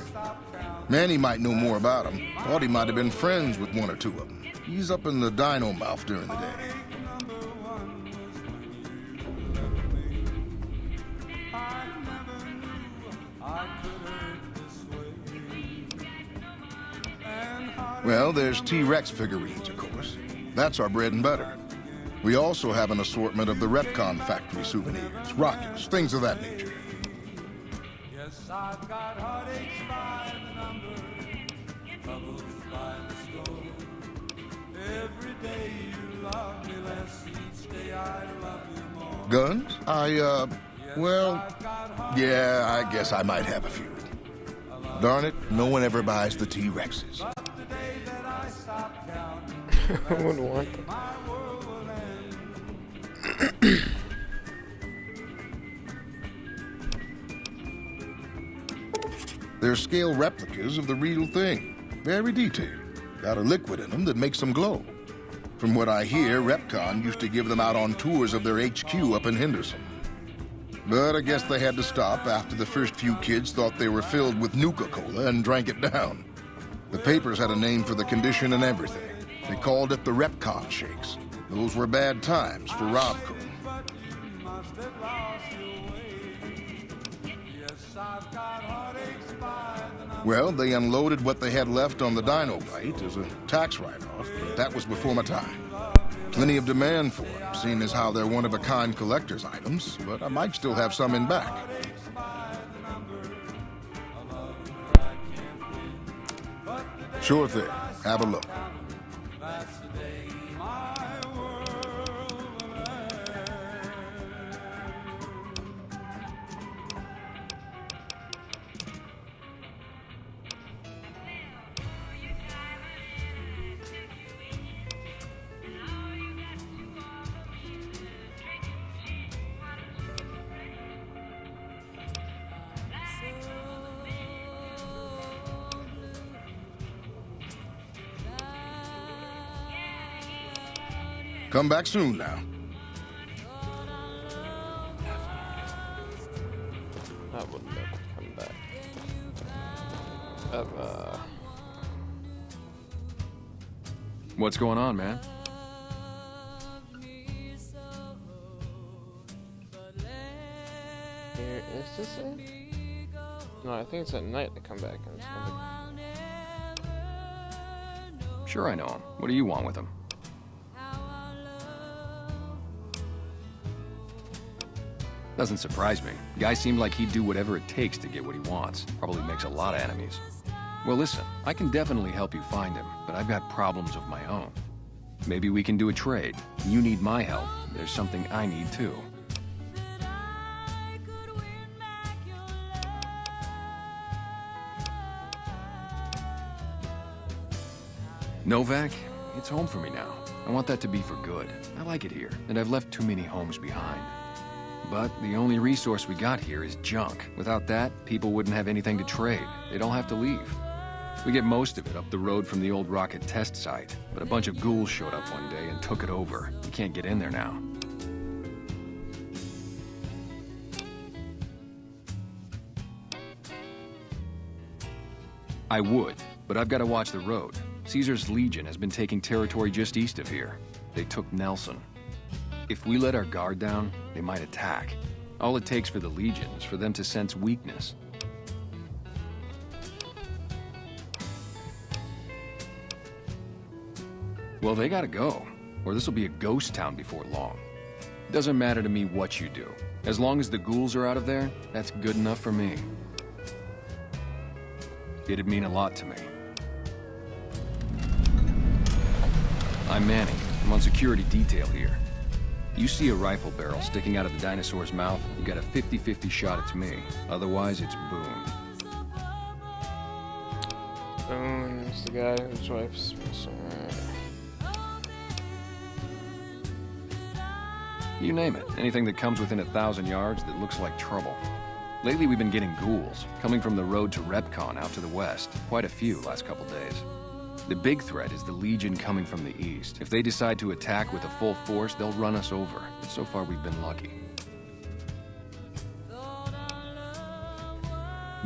Manny might know more about him. Thought he might have been friends with one or two of them. He's up in the dino mouth during the day. Well, there's T-Rex figurines, of course. That's our bread and butter. We also have an assortment of the Repcon factory souvenirs, rockets, things of that nature. Yes, I've got heartaches by the number, troubles by the score. Every day you love me less, each day I love you more. Guns? Well, yeah, I guess I might have a few. Darn it, no one ever buys the T-Rexes. I wouldn't want them. They're scale replicas of the real thing. Very detailed. Got a liquid in them that makes them glow. From what I hear, Repcon used to give them out on tours of their HQ up in Henderson. But I guess they had to stop after the first few kids thought they were filled with Nuka-Cola and drank it down. The papers had a name for the condition and everything. They called it the Repcon Shakes. Those were bad times for Robco. Well, they unloaded what they had left on the Dino Bite as a tax write-off, but that was before my time. Plenty of demand for them, seeing as how they're one-of-a-kind collector's items, but I might still have some in back. Sure thing. Have a look. Come back soon now. I would never come back. Ever. What's going on, man? Here, is this it? No, I think it's at night they come back and Sure I know him. What do you want with him? Doesn't surprise me. Guy seemed like he'd do whatever it takes to get what he wants. Probably makes a lot of enemies. Well, listen, I can definitely help you find him, but I've got problems of my own. Maybe we can do a trade. You need my help. There's something I need too. Novak, it's home for me now. I want that to be for good. I like it here, and I've left too many homes behind. But the only resource we got here is junk. Without that, people wouldn't have anything to trade. They'd all have to leave. We get most of it up the road from the old rocket test site, but a bunch of ghouls showed up one day and took it over. You can't get in there now. I would, but I've got to watch the road. Caesar's Legion has been taking territory just east of here. They took Nelson. If we let our guard down, they might attack. All it takes for the Legion is for them to sense weakness. Well, they gotta go, or this'll be a ghost town before long. Doesn't matter to me what you do. As long as the ghouls are out of there, that's good enough for me. It'd mean a lot to me. I'm Manny. I'm on security detail here. You see a rifle barrel sticking out of the dinosaur's mouth, you got a 50-50 shot it's me. Otherwise, it's Boone. Boone is the guy whose wife's missing. You name it. Anything that comes within 1,000 yards that looks like trouble. Lately, we've been getting ghouls, coming from the road to Repcon out to the west. Quite a few last couple days. The big threat is the Legion coming from the east. If they decide to attack with a full force, they'll run us over. So far, we've been lucky.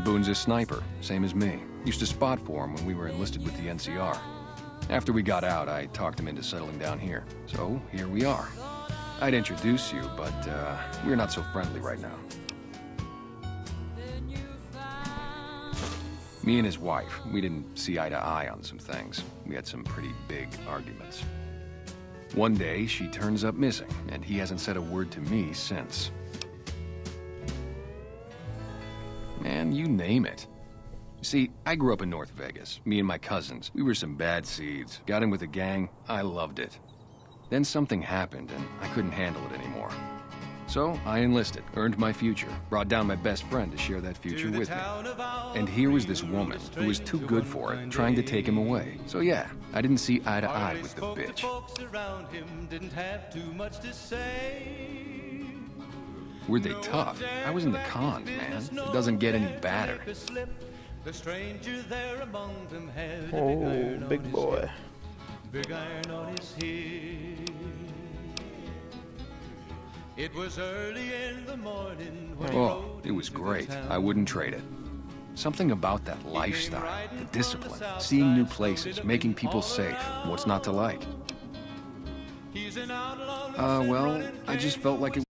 Boone's a sniper, same as me. Used to spot for him when we were enlisted with the NCR. After we got out, I talked him into settling down here. So, here we are. I'd introduce you, but we're not so friendly right now. Me and his wife, we didn't see eye to eye on some things. We had some pretty big arguments. One day, she turns up missing, and he hasn't said a word to me since. Man, you name it. See, I grew up in North Vegas. Me and my cousins, we were some bad seeds. Got in with a gang, I loved it. Then something happened, and I couldn't handle it anymore. So I enlisted, earned my future, brought down my best friend to share that future with me. And here was this woman who was too good for it, trying to take him away. So yeah, I didn't see eye to eye with the bitch. Were they tough? I was in the cons, man. It doesn't get any badder. Oh, big boy. Big iron on his head. It was early in the morning when Oh, it was great. I wouldn't trade it. Something about that lifestyle, the discipline, seeing new places, making people safe. What's not to like? Well, I just felt like it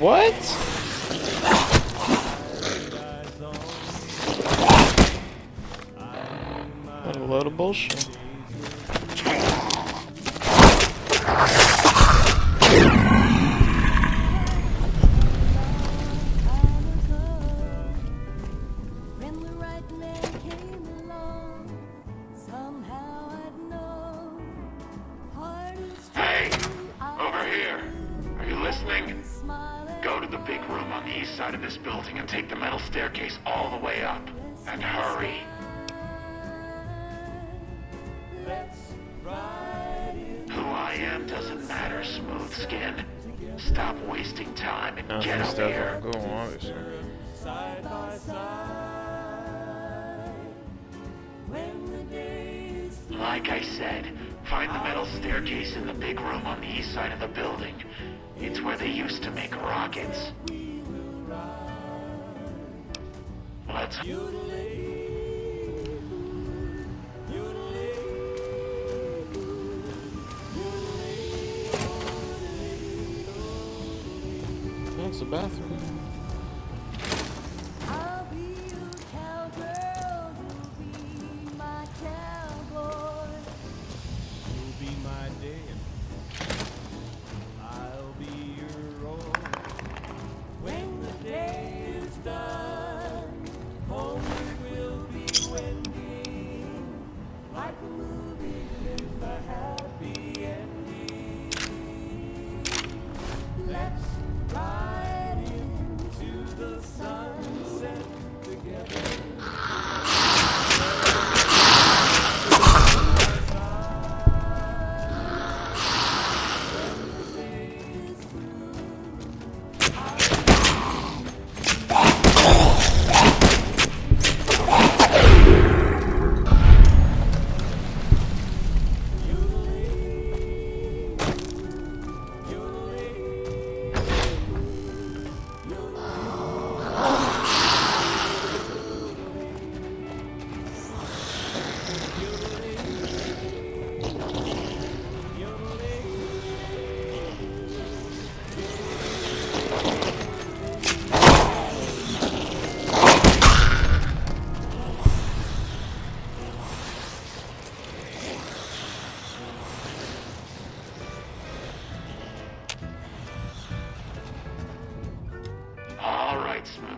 What? What a load of bullshit. Hey, over here. Are you listening? Go to the big room on the east side of this building and take the metal staircase all the way up. And hurry. Who I am doesn't matter, Smooth Skin. Stop wasting time and get up here. Go on, obviously. Like I said, find the metal staircase in the big room on the east side of the building. It's where they used to make rockets. Let's... That's the bathroom.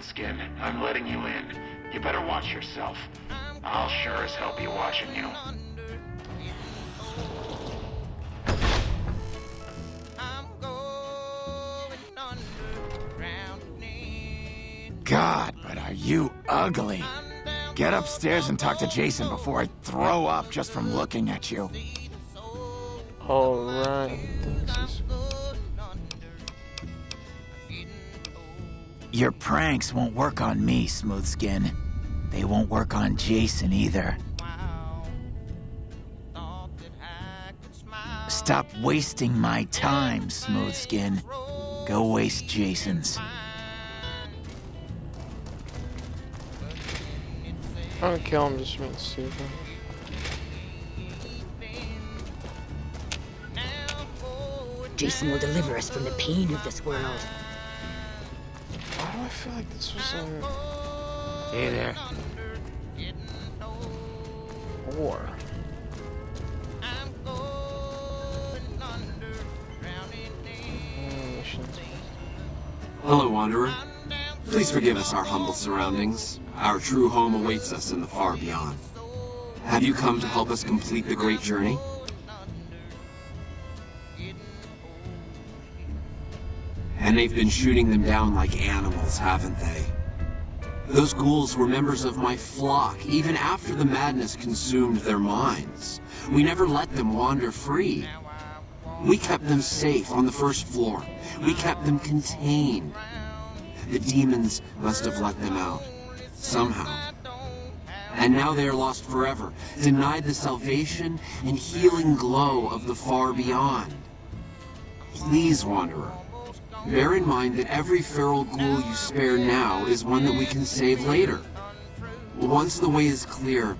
Skin, I'm letting you in. You better watch yourself. I'll sure as hell be watching you. God, but are you ugly. Get upstairs and talk to Jason before I throw up just from looking at you. Alright. Your pranks won't work on me, Smooth Skin. They won't work on Jason either. Stop wasting my time, Smooth Skin. Go waste Jason's. I don't kill him just means stupid. Jason will deliver us from the pain of this world. Why do I feel like this was a... Hey there. War. Hello, Wanderer. Please forgive us our humble surroundings. Our true home awaits us in the far beyond. Have you come to help us complete the great journey? And they've been shooting them down like animals, haven't they? Those ghouls were members of my flock, even after the madness consumed their minds. We never let them wander free. We kept them safe on the first floor. We kept them contained. The demons must have let them out, somehow. And now they are lost forever, denied the salvation and healing glow of the far beyond. Please, Wanderer, bear in mind that every feral ghoul you spare now is one that we can save later. Once the way is clear,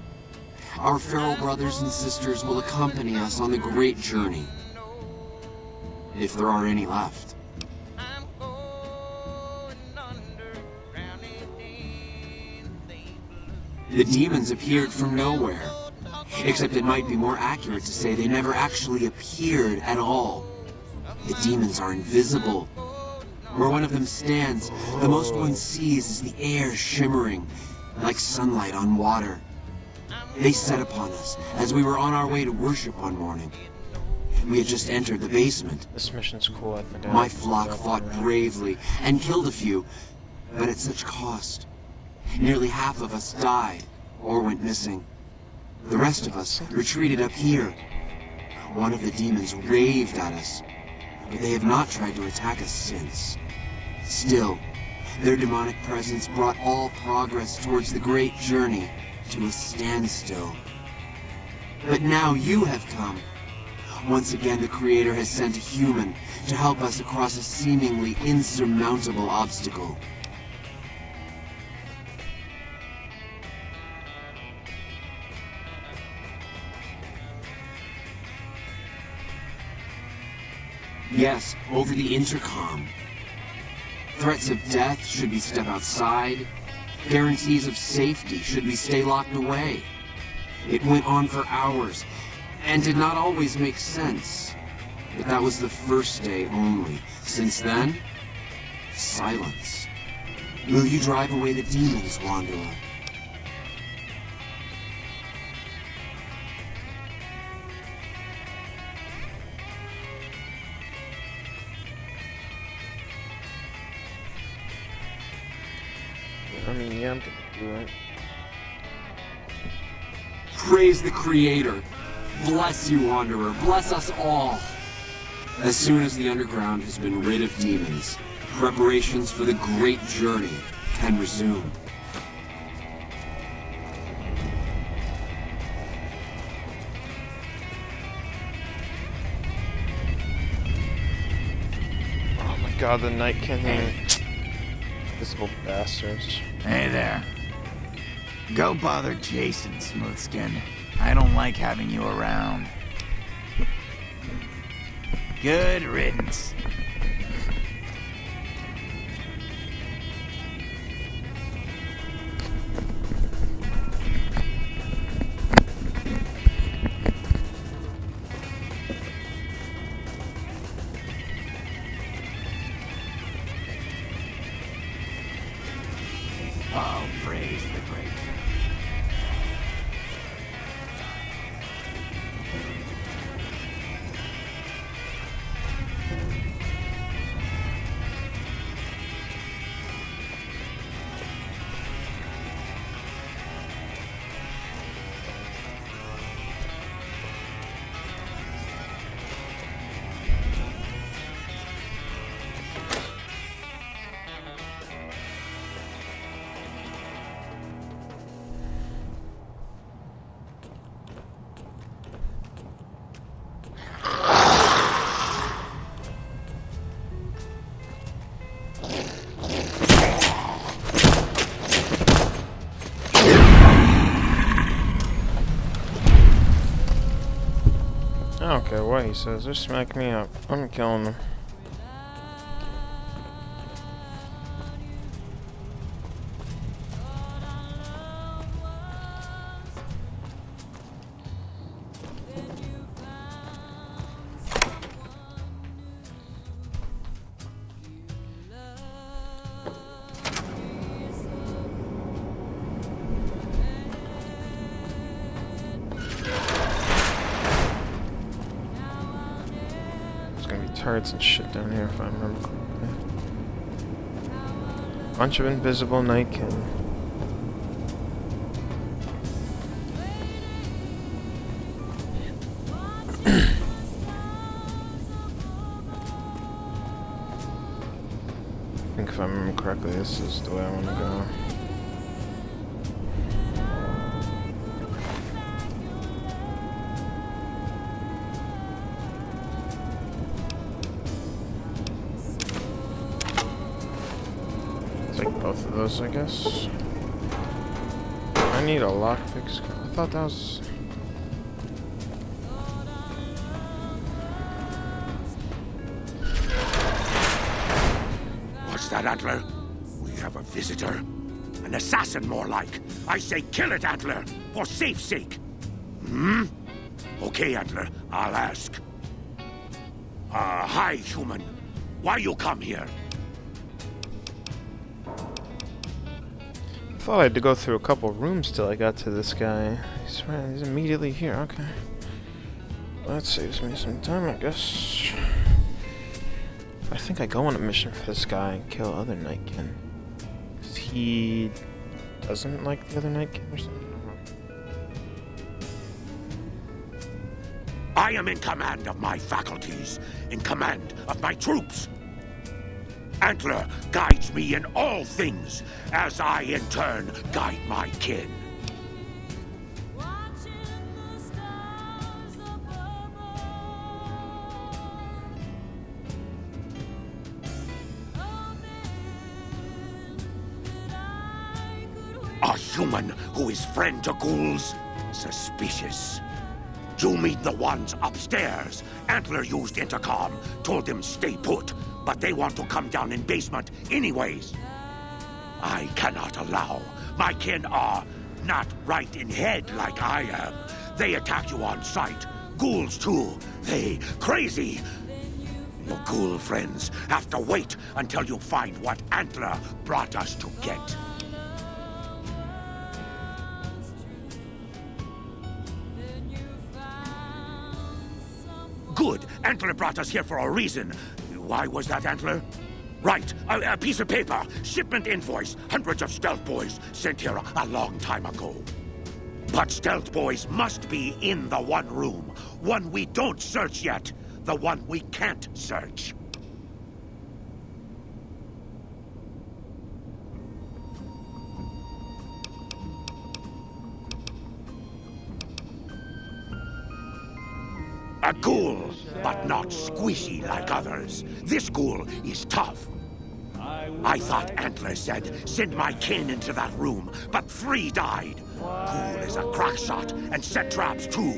our feral brothers and sisters will accompany us on the great journey. If there are any left. The demons appeared from nowhere. Except it might be more accurate to say they never actually appeared at all. The demons are invisible. Where one of them stands, the most one sees is the air shimmering, like sunlight on water. They set upon us as we were on our way to worship one morning. We had just entered the basement. This mission's cool, I think. My flock fought bravely and killed a few, but at such cost. Nearly half of us died or went missing. The rest of us retreated up here. One of the demons raved at us, but they have not tried to attack us since. Still, their demonic presence brought all progress towards the great journey to a standstill. But now you have come. Once again, the Creator has sent a human to help us across a seemingly insurmountable obstacle. Yes, over the intercom. Threats of death should we step outside. Guarantees of safety should we stay locked away. It went on for hours, and did not always make sense. But that was the first day only. Since then, silence. Will you drive away the demons, Wanderer? I mean, yeah, I'm gonna do it. Praise the Creator. Bless you, Wanderer. Bless us all. As soon as the underground has been rid of demons, preparations for the great journey can resume. Oh my god, the Night King. These little bastards. Hey there. Go bother Jason, Smoothskin. I don't like having you around. Good riddance. Oh, praise the great. I don't care what he says, just smack me up. I'm killing them. Turrets and shit down here if I remember correctly. Bunch of invisible Night King. I think if I remember correctly, this is the way I want to go. Both of those, I guess. I need a lockpick. I thought that was. What's that, Antler? We have a visitor. An assassin, more like. I say kill it, Antler, for safe's sake. Hmm? Okay, Antler, I'll ask. Hi, human. Why you come here? I thought I had to go through a couple rooms till I got to this guy. He's immediately here, okay. That saves me some time, I guess. I think I go on a mission for this guy and kill other Nightkin. He doesn't like the other Nightkin or something? I am in command of my faculties, in command of my troops. Antler guides me in all things, as I in turn guide my kin. A human who is friend to ghouls? Suspicious. You meet the ones upstairs. Antler used intercom, told them stay put, but they want to come down in basement anyways. I cannot allow. My kin are not right in head like I am. They attack you on sight. Ghouls too. They crazy. Your ghoul friends have to wait until you find what Antler brought us to get. Good. Antler brought us here for a reason. Why was that, Antler? Right. A piece of paper. Shipment invoice. Hundreds of stealth boys sent here a long time ago. But stealth boys must be in the one room. One we don't search yet. The one we can't search. A ghoul, but not squishy like others. This ghoul is tough. I thought Antler said, send my kin into that room, but 3 died. Ghoul is a crack shot and set traps too.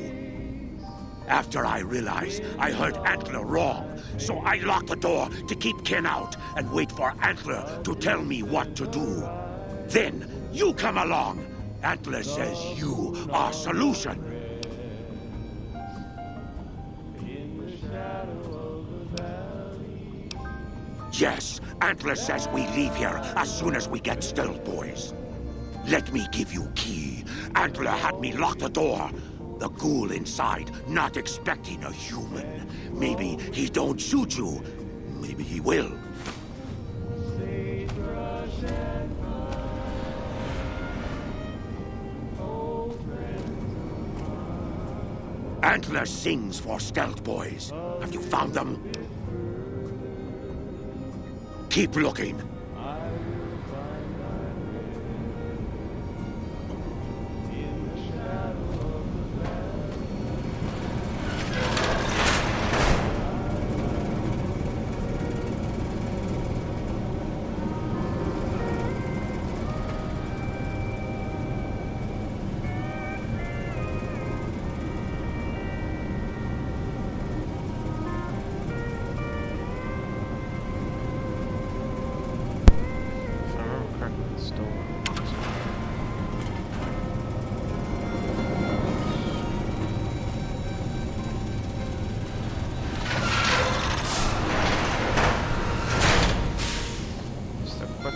After I realized I heard Antler wrong, so I locked the door to keep kin out and wait for Antler to tell me what to do. Then you come along. Antler says you are solution. Yes, Antler says we leave here as soon as we get stealth boys. Let me give you key. Antler had me lock the door. The ghoul inside, not expecting a human. Maybe he don't shoot you. Maybe he will. Antler sings for stealth boys. Have you found them? Keep looking.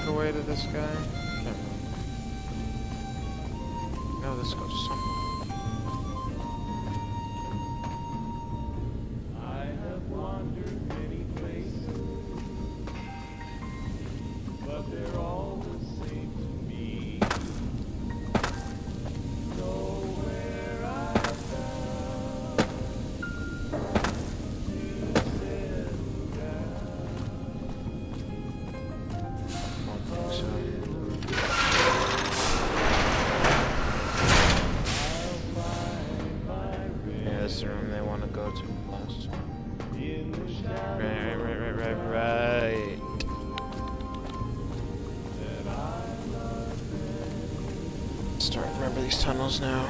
Way to this guy? No, this goes somewhere. I have wandered many places, but they're all the same to me. Nowhere I found to settle down. Yeah, this is the room they want to go to last. Right. Starting to remember these tunnels now.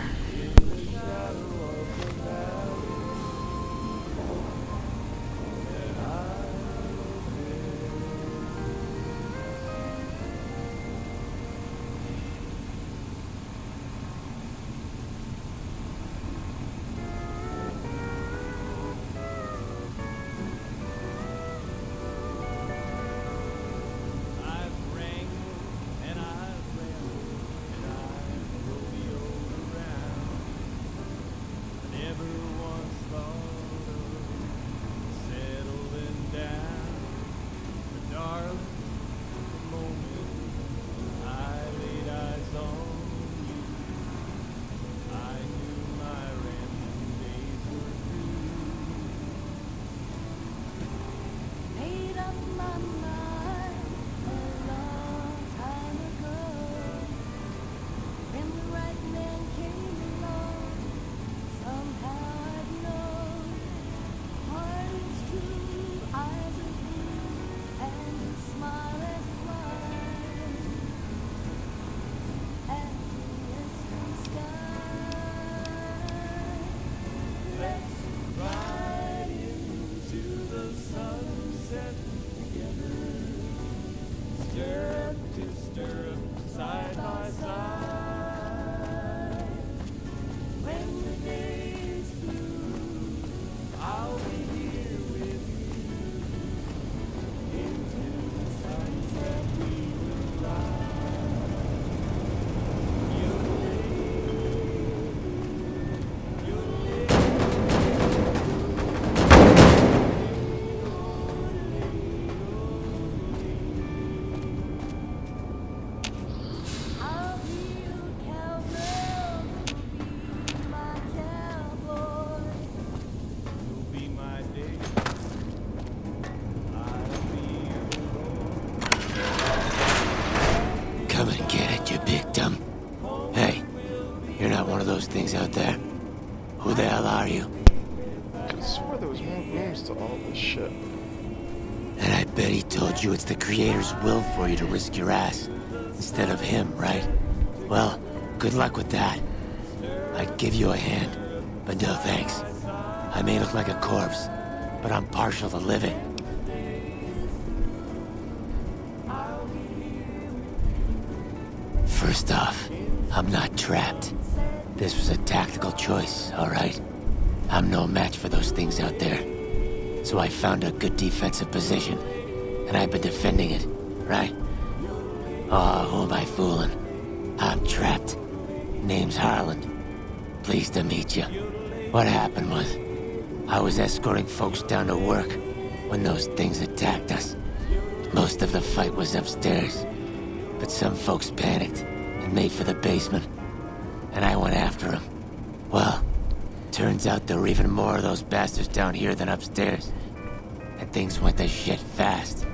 those things out there? Who the hell are you? I swear there was more rooms to all this shit. And I bet he told you it's the Creator's will for you to risk your ass, instead of him, right? Well, good luck with that. I'd give you a hand, but no thanks. I may look like a corpse, but I'm partial to living. First off, I'm not trapped. This was a tactical choice, all right? I'm no match for those things out there. So I found a good defensive position, and I've been defending it, right? Oh, who am I fooling? I'm trapped. Name's Harland. Pleased to meet you. What happened was, I was escorting folks down to work when those things attacked us. Most of the fight was upstairs, but some folks panicked and made for the basement, and I went after them. Well, turns out there were even more of those bastards down here than upstairs, and things went to shit fast.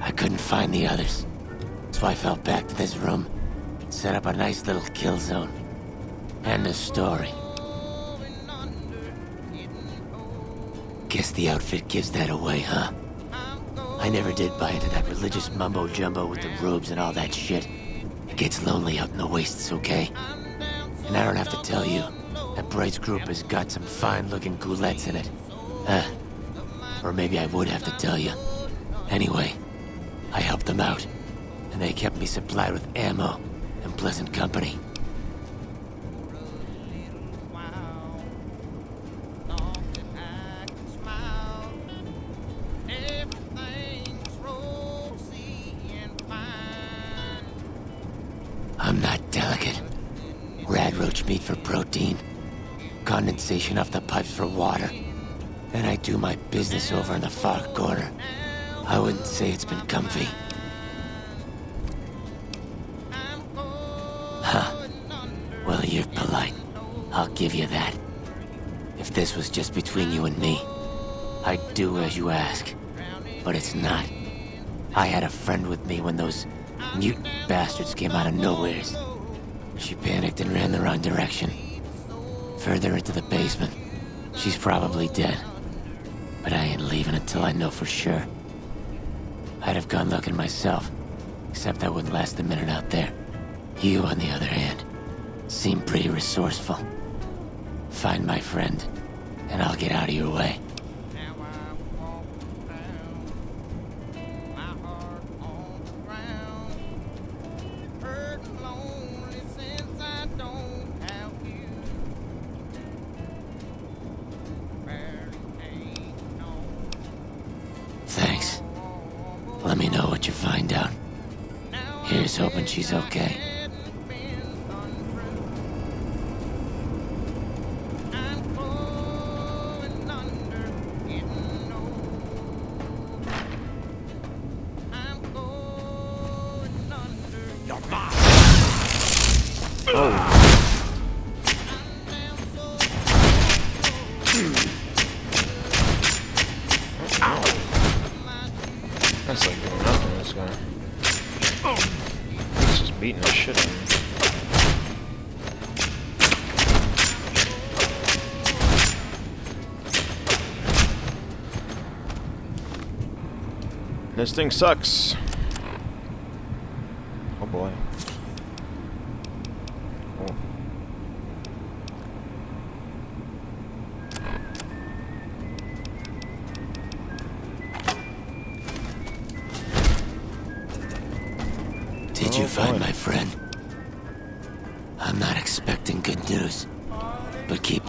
I couldn't find the others, so I fell back to this room, set up a nice little kill zone. End of story. Guess the outfit gives that away, huh? I never did buy into that religious mumbo-jumbo with the robes and all that shit. It gets lonely out in the wastes, okay? And I don't have to tell you, that Bright's group has got some fine-looking goulettes in it. Or maybe I would have to tell you. Anyway, I helped them out, and they kept me supplied with ammo and pleasant company. I'm not delicate. Radroach meat for protein, condensation off the pipes for water, and I do my business over in the far corner. I wouldn't say it's been comfy. Huh. Well, you're polite. I'll give you that. If this was just between you and me, I'd do as you ask. But it's not. I had a friend with me when those mutant bastards came out of nowheres. She panicked and ran the wrong direction. Further into the basement. She's probably dead. But I ain't leaving until I know for sure. I'd have gone looking myself, except I wouldn't last a minute out there. You, on the other hand, seem pretty resourceful. Find my friend, and I'll get out of your way. Thanks. Let me know what you find out. Here's hoping she's okay. That's like doing nothing, this guy. He's just beating the shit out of me. This thing sucks. Oh boy. Oh. Did you find my friend? I'm not expecting good news, but keep...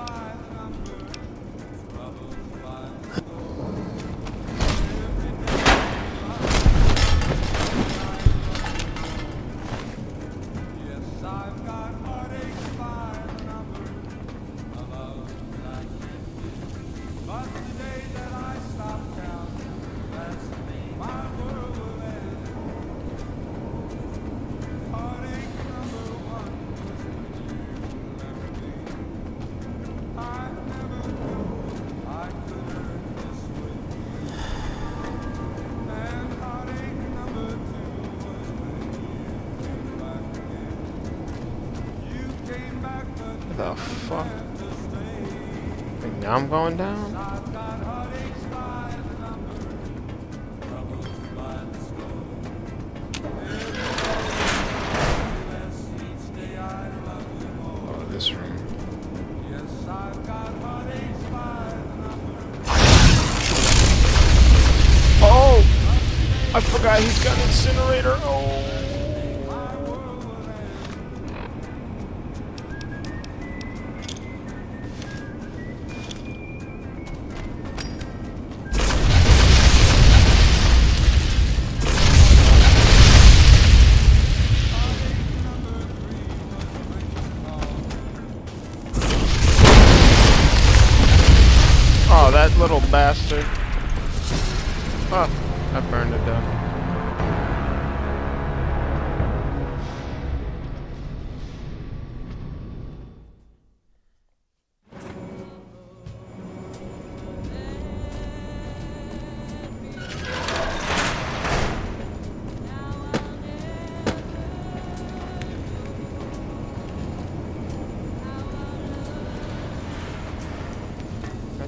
the fuck? Think now I'm going down? Oh, this room. Oh! I forgot he's got an incinerator. Oh! Oh, that little bastard. Oh, I burned it down.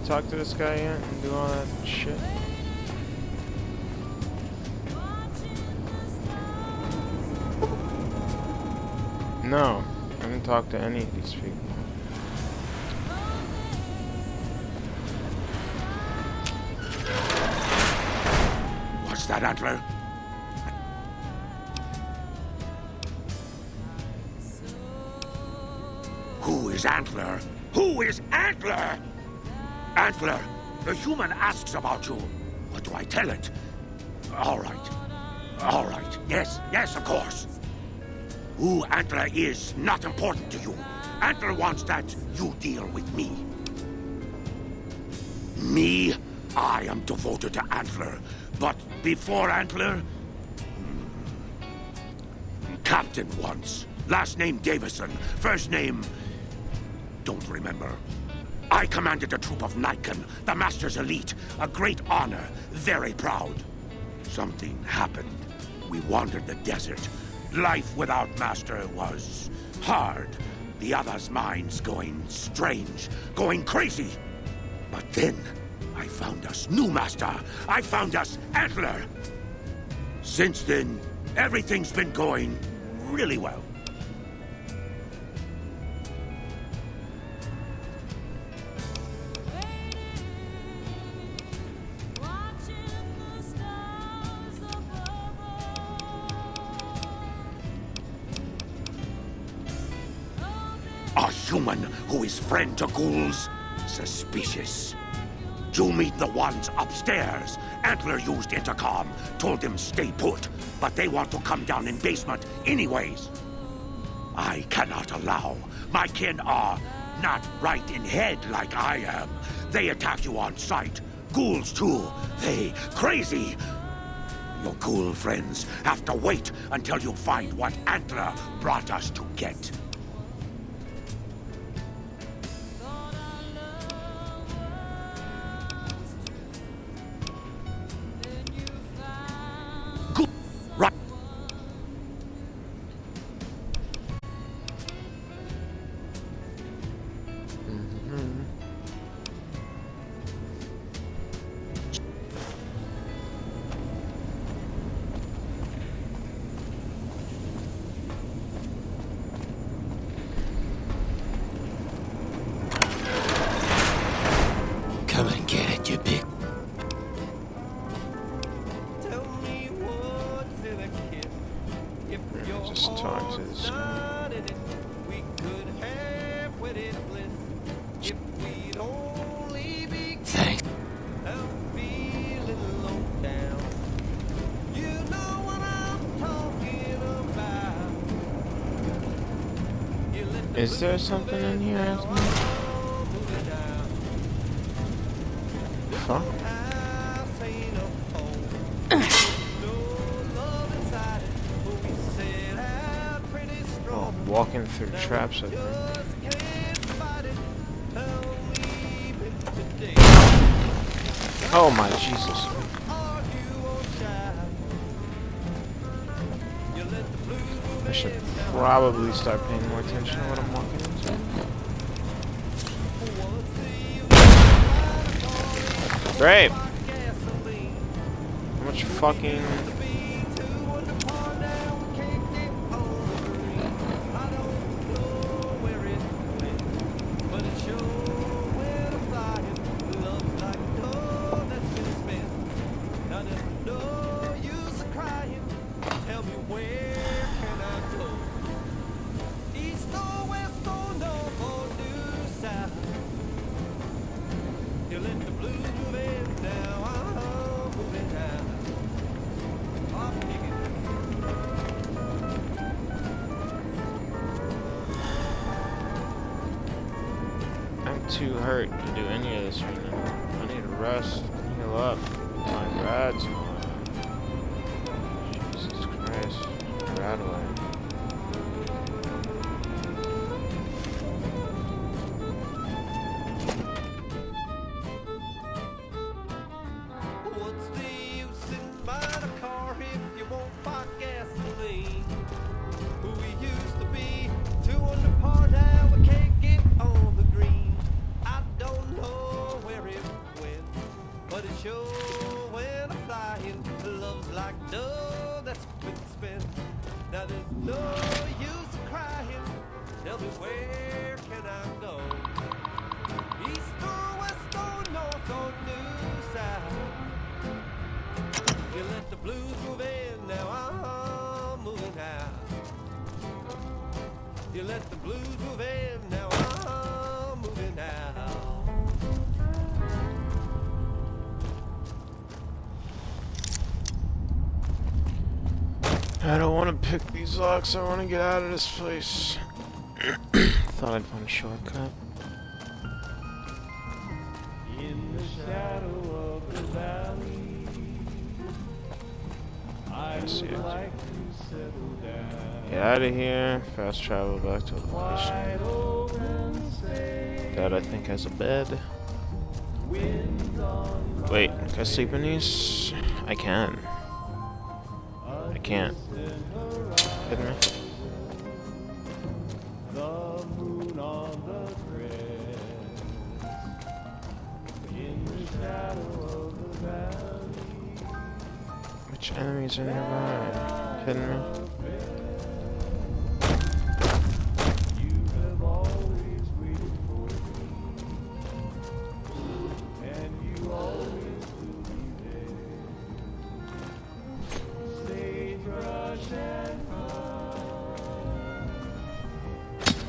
Talk to this guy yet and do all that shit? No, I haven't talked to any of these people. What's that, Antler? Who is Antler? Who is Antler? Antler, the human asks about you. What do I tell it? All right. All right. Yes, yes, of course. Who Antler is not important to you. Antler wants that you deal with me. Me? I am devoted to Antler. But before Antler... Captain once. Last name Davison. First name... Don't remember. I commanded a troop of Nikon, the Master's elite. A great honor, very proud. Something happened. We wandered the desert. Life without Master was hard. The others' minds going strange, going crazy. But then, I found us new Master. I found us Antler. Since then, everything's been going really well. A human who is friend to ghouls? Suspicious. You meet the ones upstairs. Antler used intercom, told them stay put, but they want to come down in basement anyways. I cannot allow. My kin are not right in head like I am. They attack you on sight. Ghouls too. They crazy. Your ghoul friends have to wait until you find what Antler brought us to get. Come and get it, you big... Just talk to this guy. Thanks. Is there something in here? Fuck. Oh, I'm walking through traps, I think. Oh my Jesus. I should probably start paying more attention to what I'm walking into. Great. How much fucking... too hurt to do any of this right now. I need to rest, heal up. My rad's Jesus Christ. Rad away. What's the use in buying a car if you won't buy gasoline? Who we used to be, 200 par now we can't get on the green. I don't know where it went, but it sure went a flying. Love's like dough that's been spent. Now there's no use crying. Tell me where can I go? East or west or north or new side? You let the blues move in, now I'm moving out. You let the blues move in, now I'm moving out. I don't want to pick these locks, I want to get out of this place. Thought I'd find a shortcut. In the shadow of the valley, I Let's see would it. like to settle down. Get out of here, fast travel back to the location. Dad, I think, has a bed. Wait, can I sleep in these? I can. I can't. Kidding me? The moon on the crest, in the shadow of the valley. Which enemies are nearby? Kidding me? You have always waited for me, and you always will be there. Sagebrush and pine,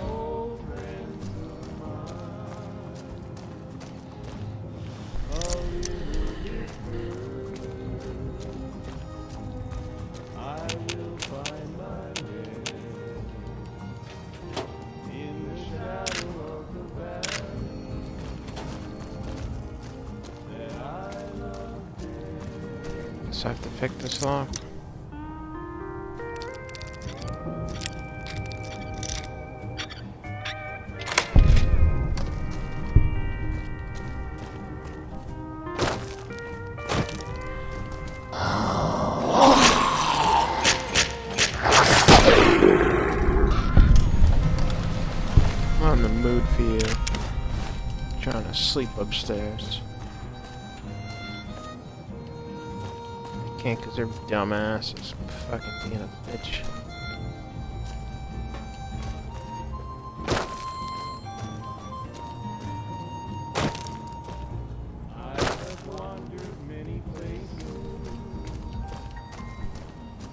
old friends of mine. A little bit further, I will find my rest in the shadow of the valley that I love dear. Guess I have to pick this lock. I'm in the mood for you. Trying to sleep upstairs. I can't because they're dumbasses. Fucking being a bitch. I have wandered many places,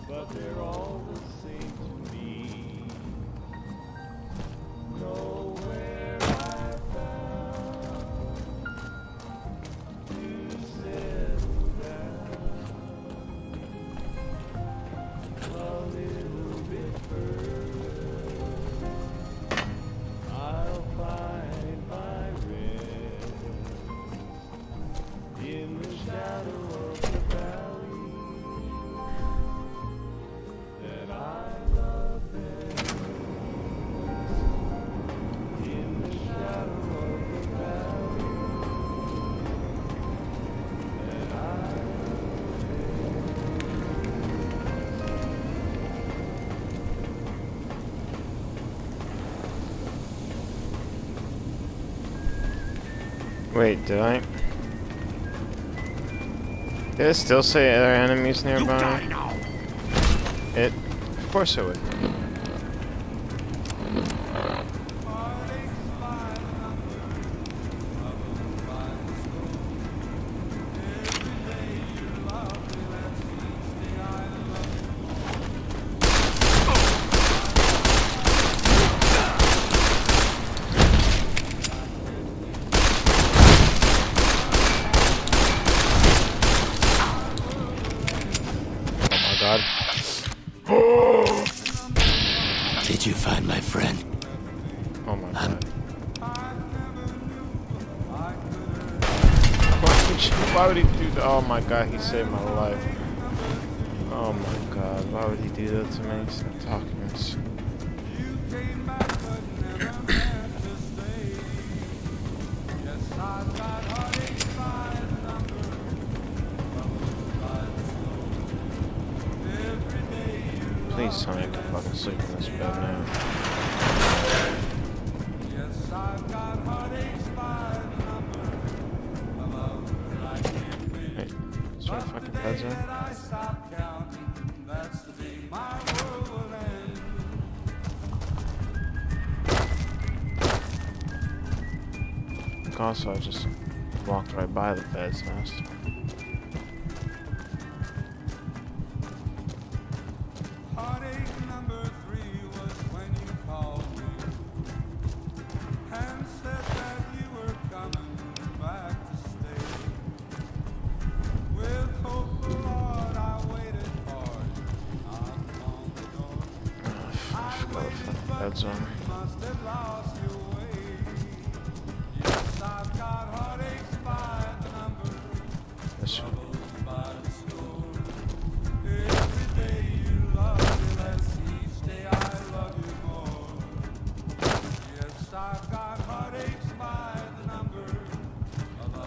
but they're all the same to me. Nowhere I found to settle down. A little bit further, I'll find my rest in the shadow of the valley that I love best. In the shadow of the valley that I Wait, did I? Did it still say other enemies nearby? It, of course it would. God. Did you find my friend? Oh my God. Why would he do that? Oh my God, he saved my life. Oh my God, why would he do that to me? Stop talking this. Please tell me I can fucking sleep in this bed now. Wait, is there a fucking bed zone? Also, I just walked right by the bed's nest. Bed zone. This one.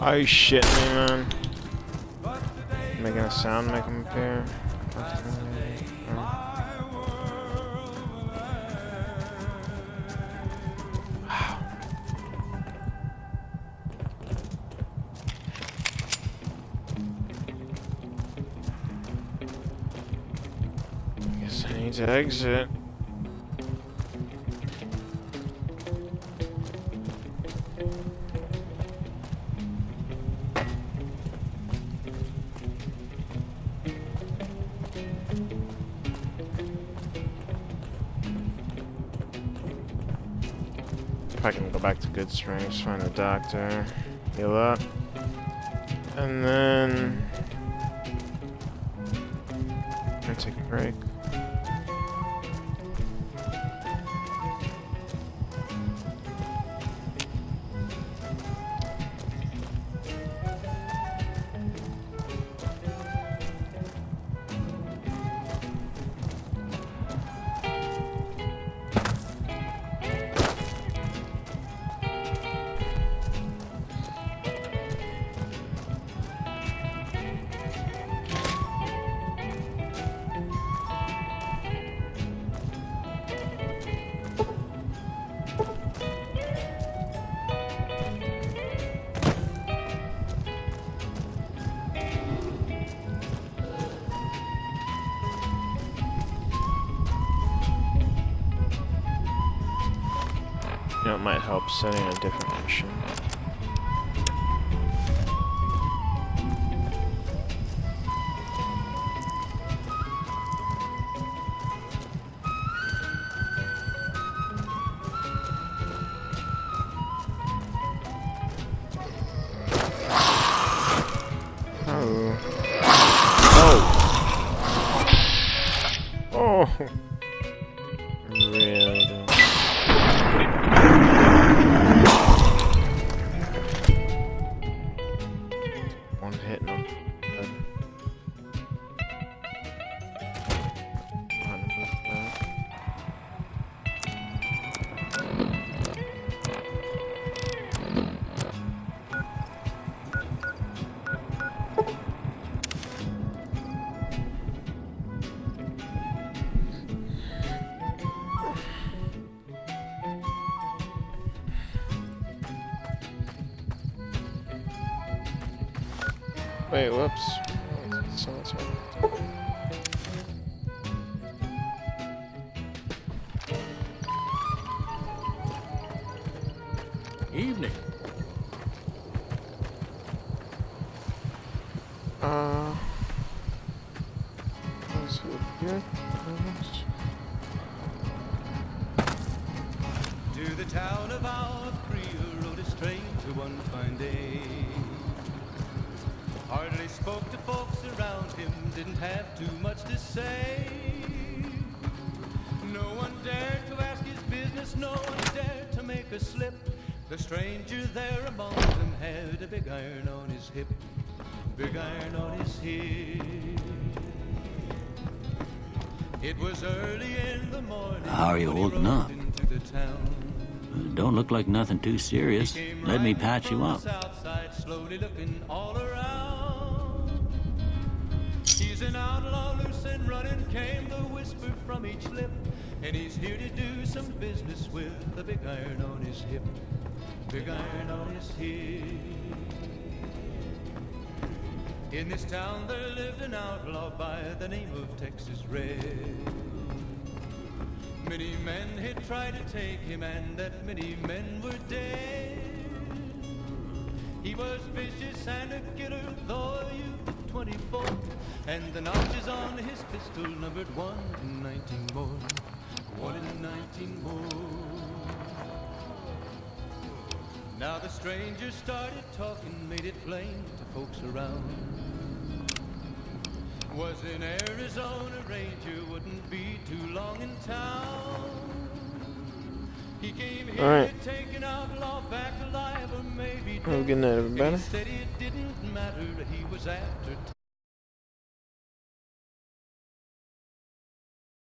Are you shitting me, man? Making a sound, make him appear. Guess I need to exit. I can go back to Goodsprings, find a doctor, heal up, and then I'm take a break. You know, it might help setting a different mission. Oh. Really don't. One hit and I'm dead. Wait, whoops. evening. Let's see here. To the town of Alcrea rode a stranger one fine day. Hardly spoke to folks around him, didn't have too much to say. No one dared to ask his business, no one dared to make a slip. The stranger there among them had a big iron on his hip, big iron on his hip. It was early in the morning. How are you holding up? Into the town. Don't look like nothing too serious. Let me patch you up. Outside, slowly looking all around. He's an outlaw, loose and running, came the whisper from each lip. And he's here to do some business with the big iron on his hip, big iron on his hip. In this town there lived an outlaw by the name of Texas Red. Many men had tried to take him, and that many men were dead. He was vicious and a killer, though a youth of 24, and the notches on his pistol numbered 1 in 19 more, 1 in 19 more. Now the stranger started talking, made it plain to folks around. Was in Arizona Ranger, wouldn't be too long in town. He came here Alright. to take an outlaw back alive, or maybe Have a good night, everybody. said it didn't matter, he was after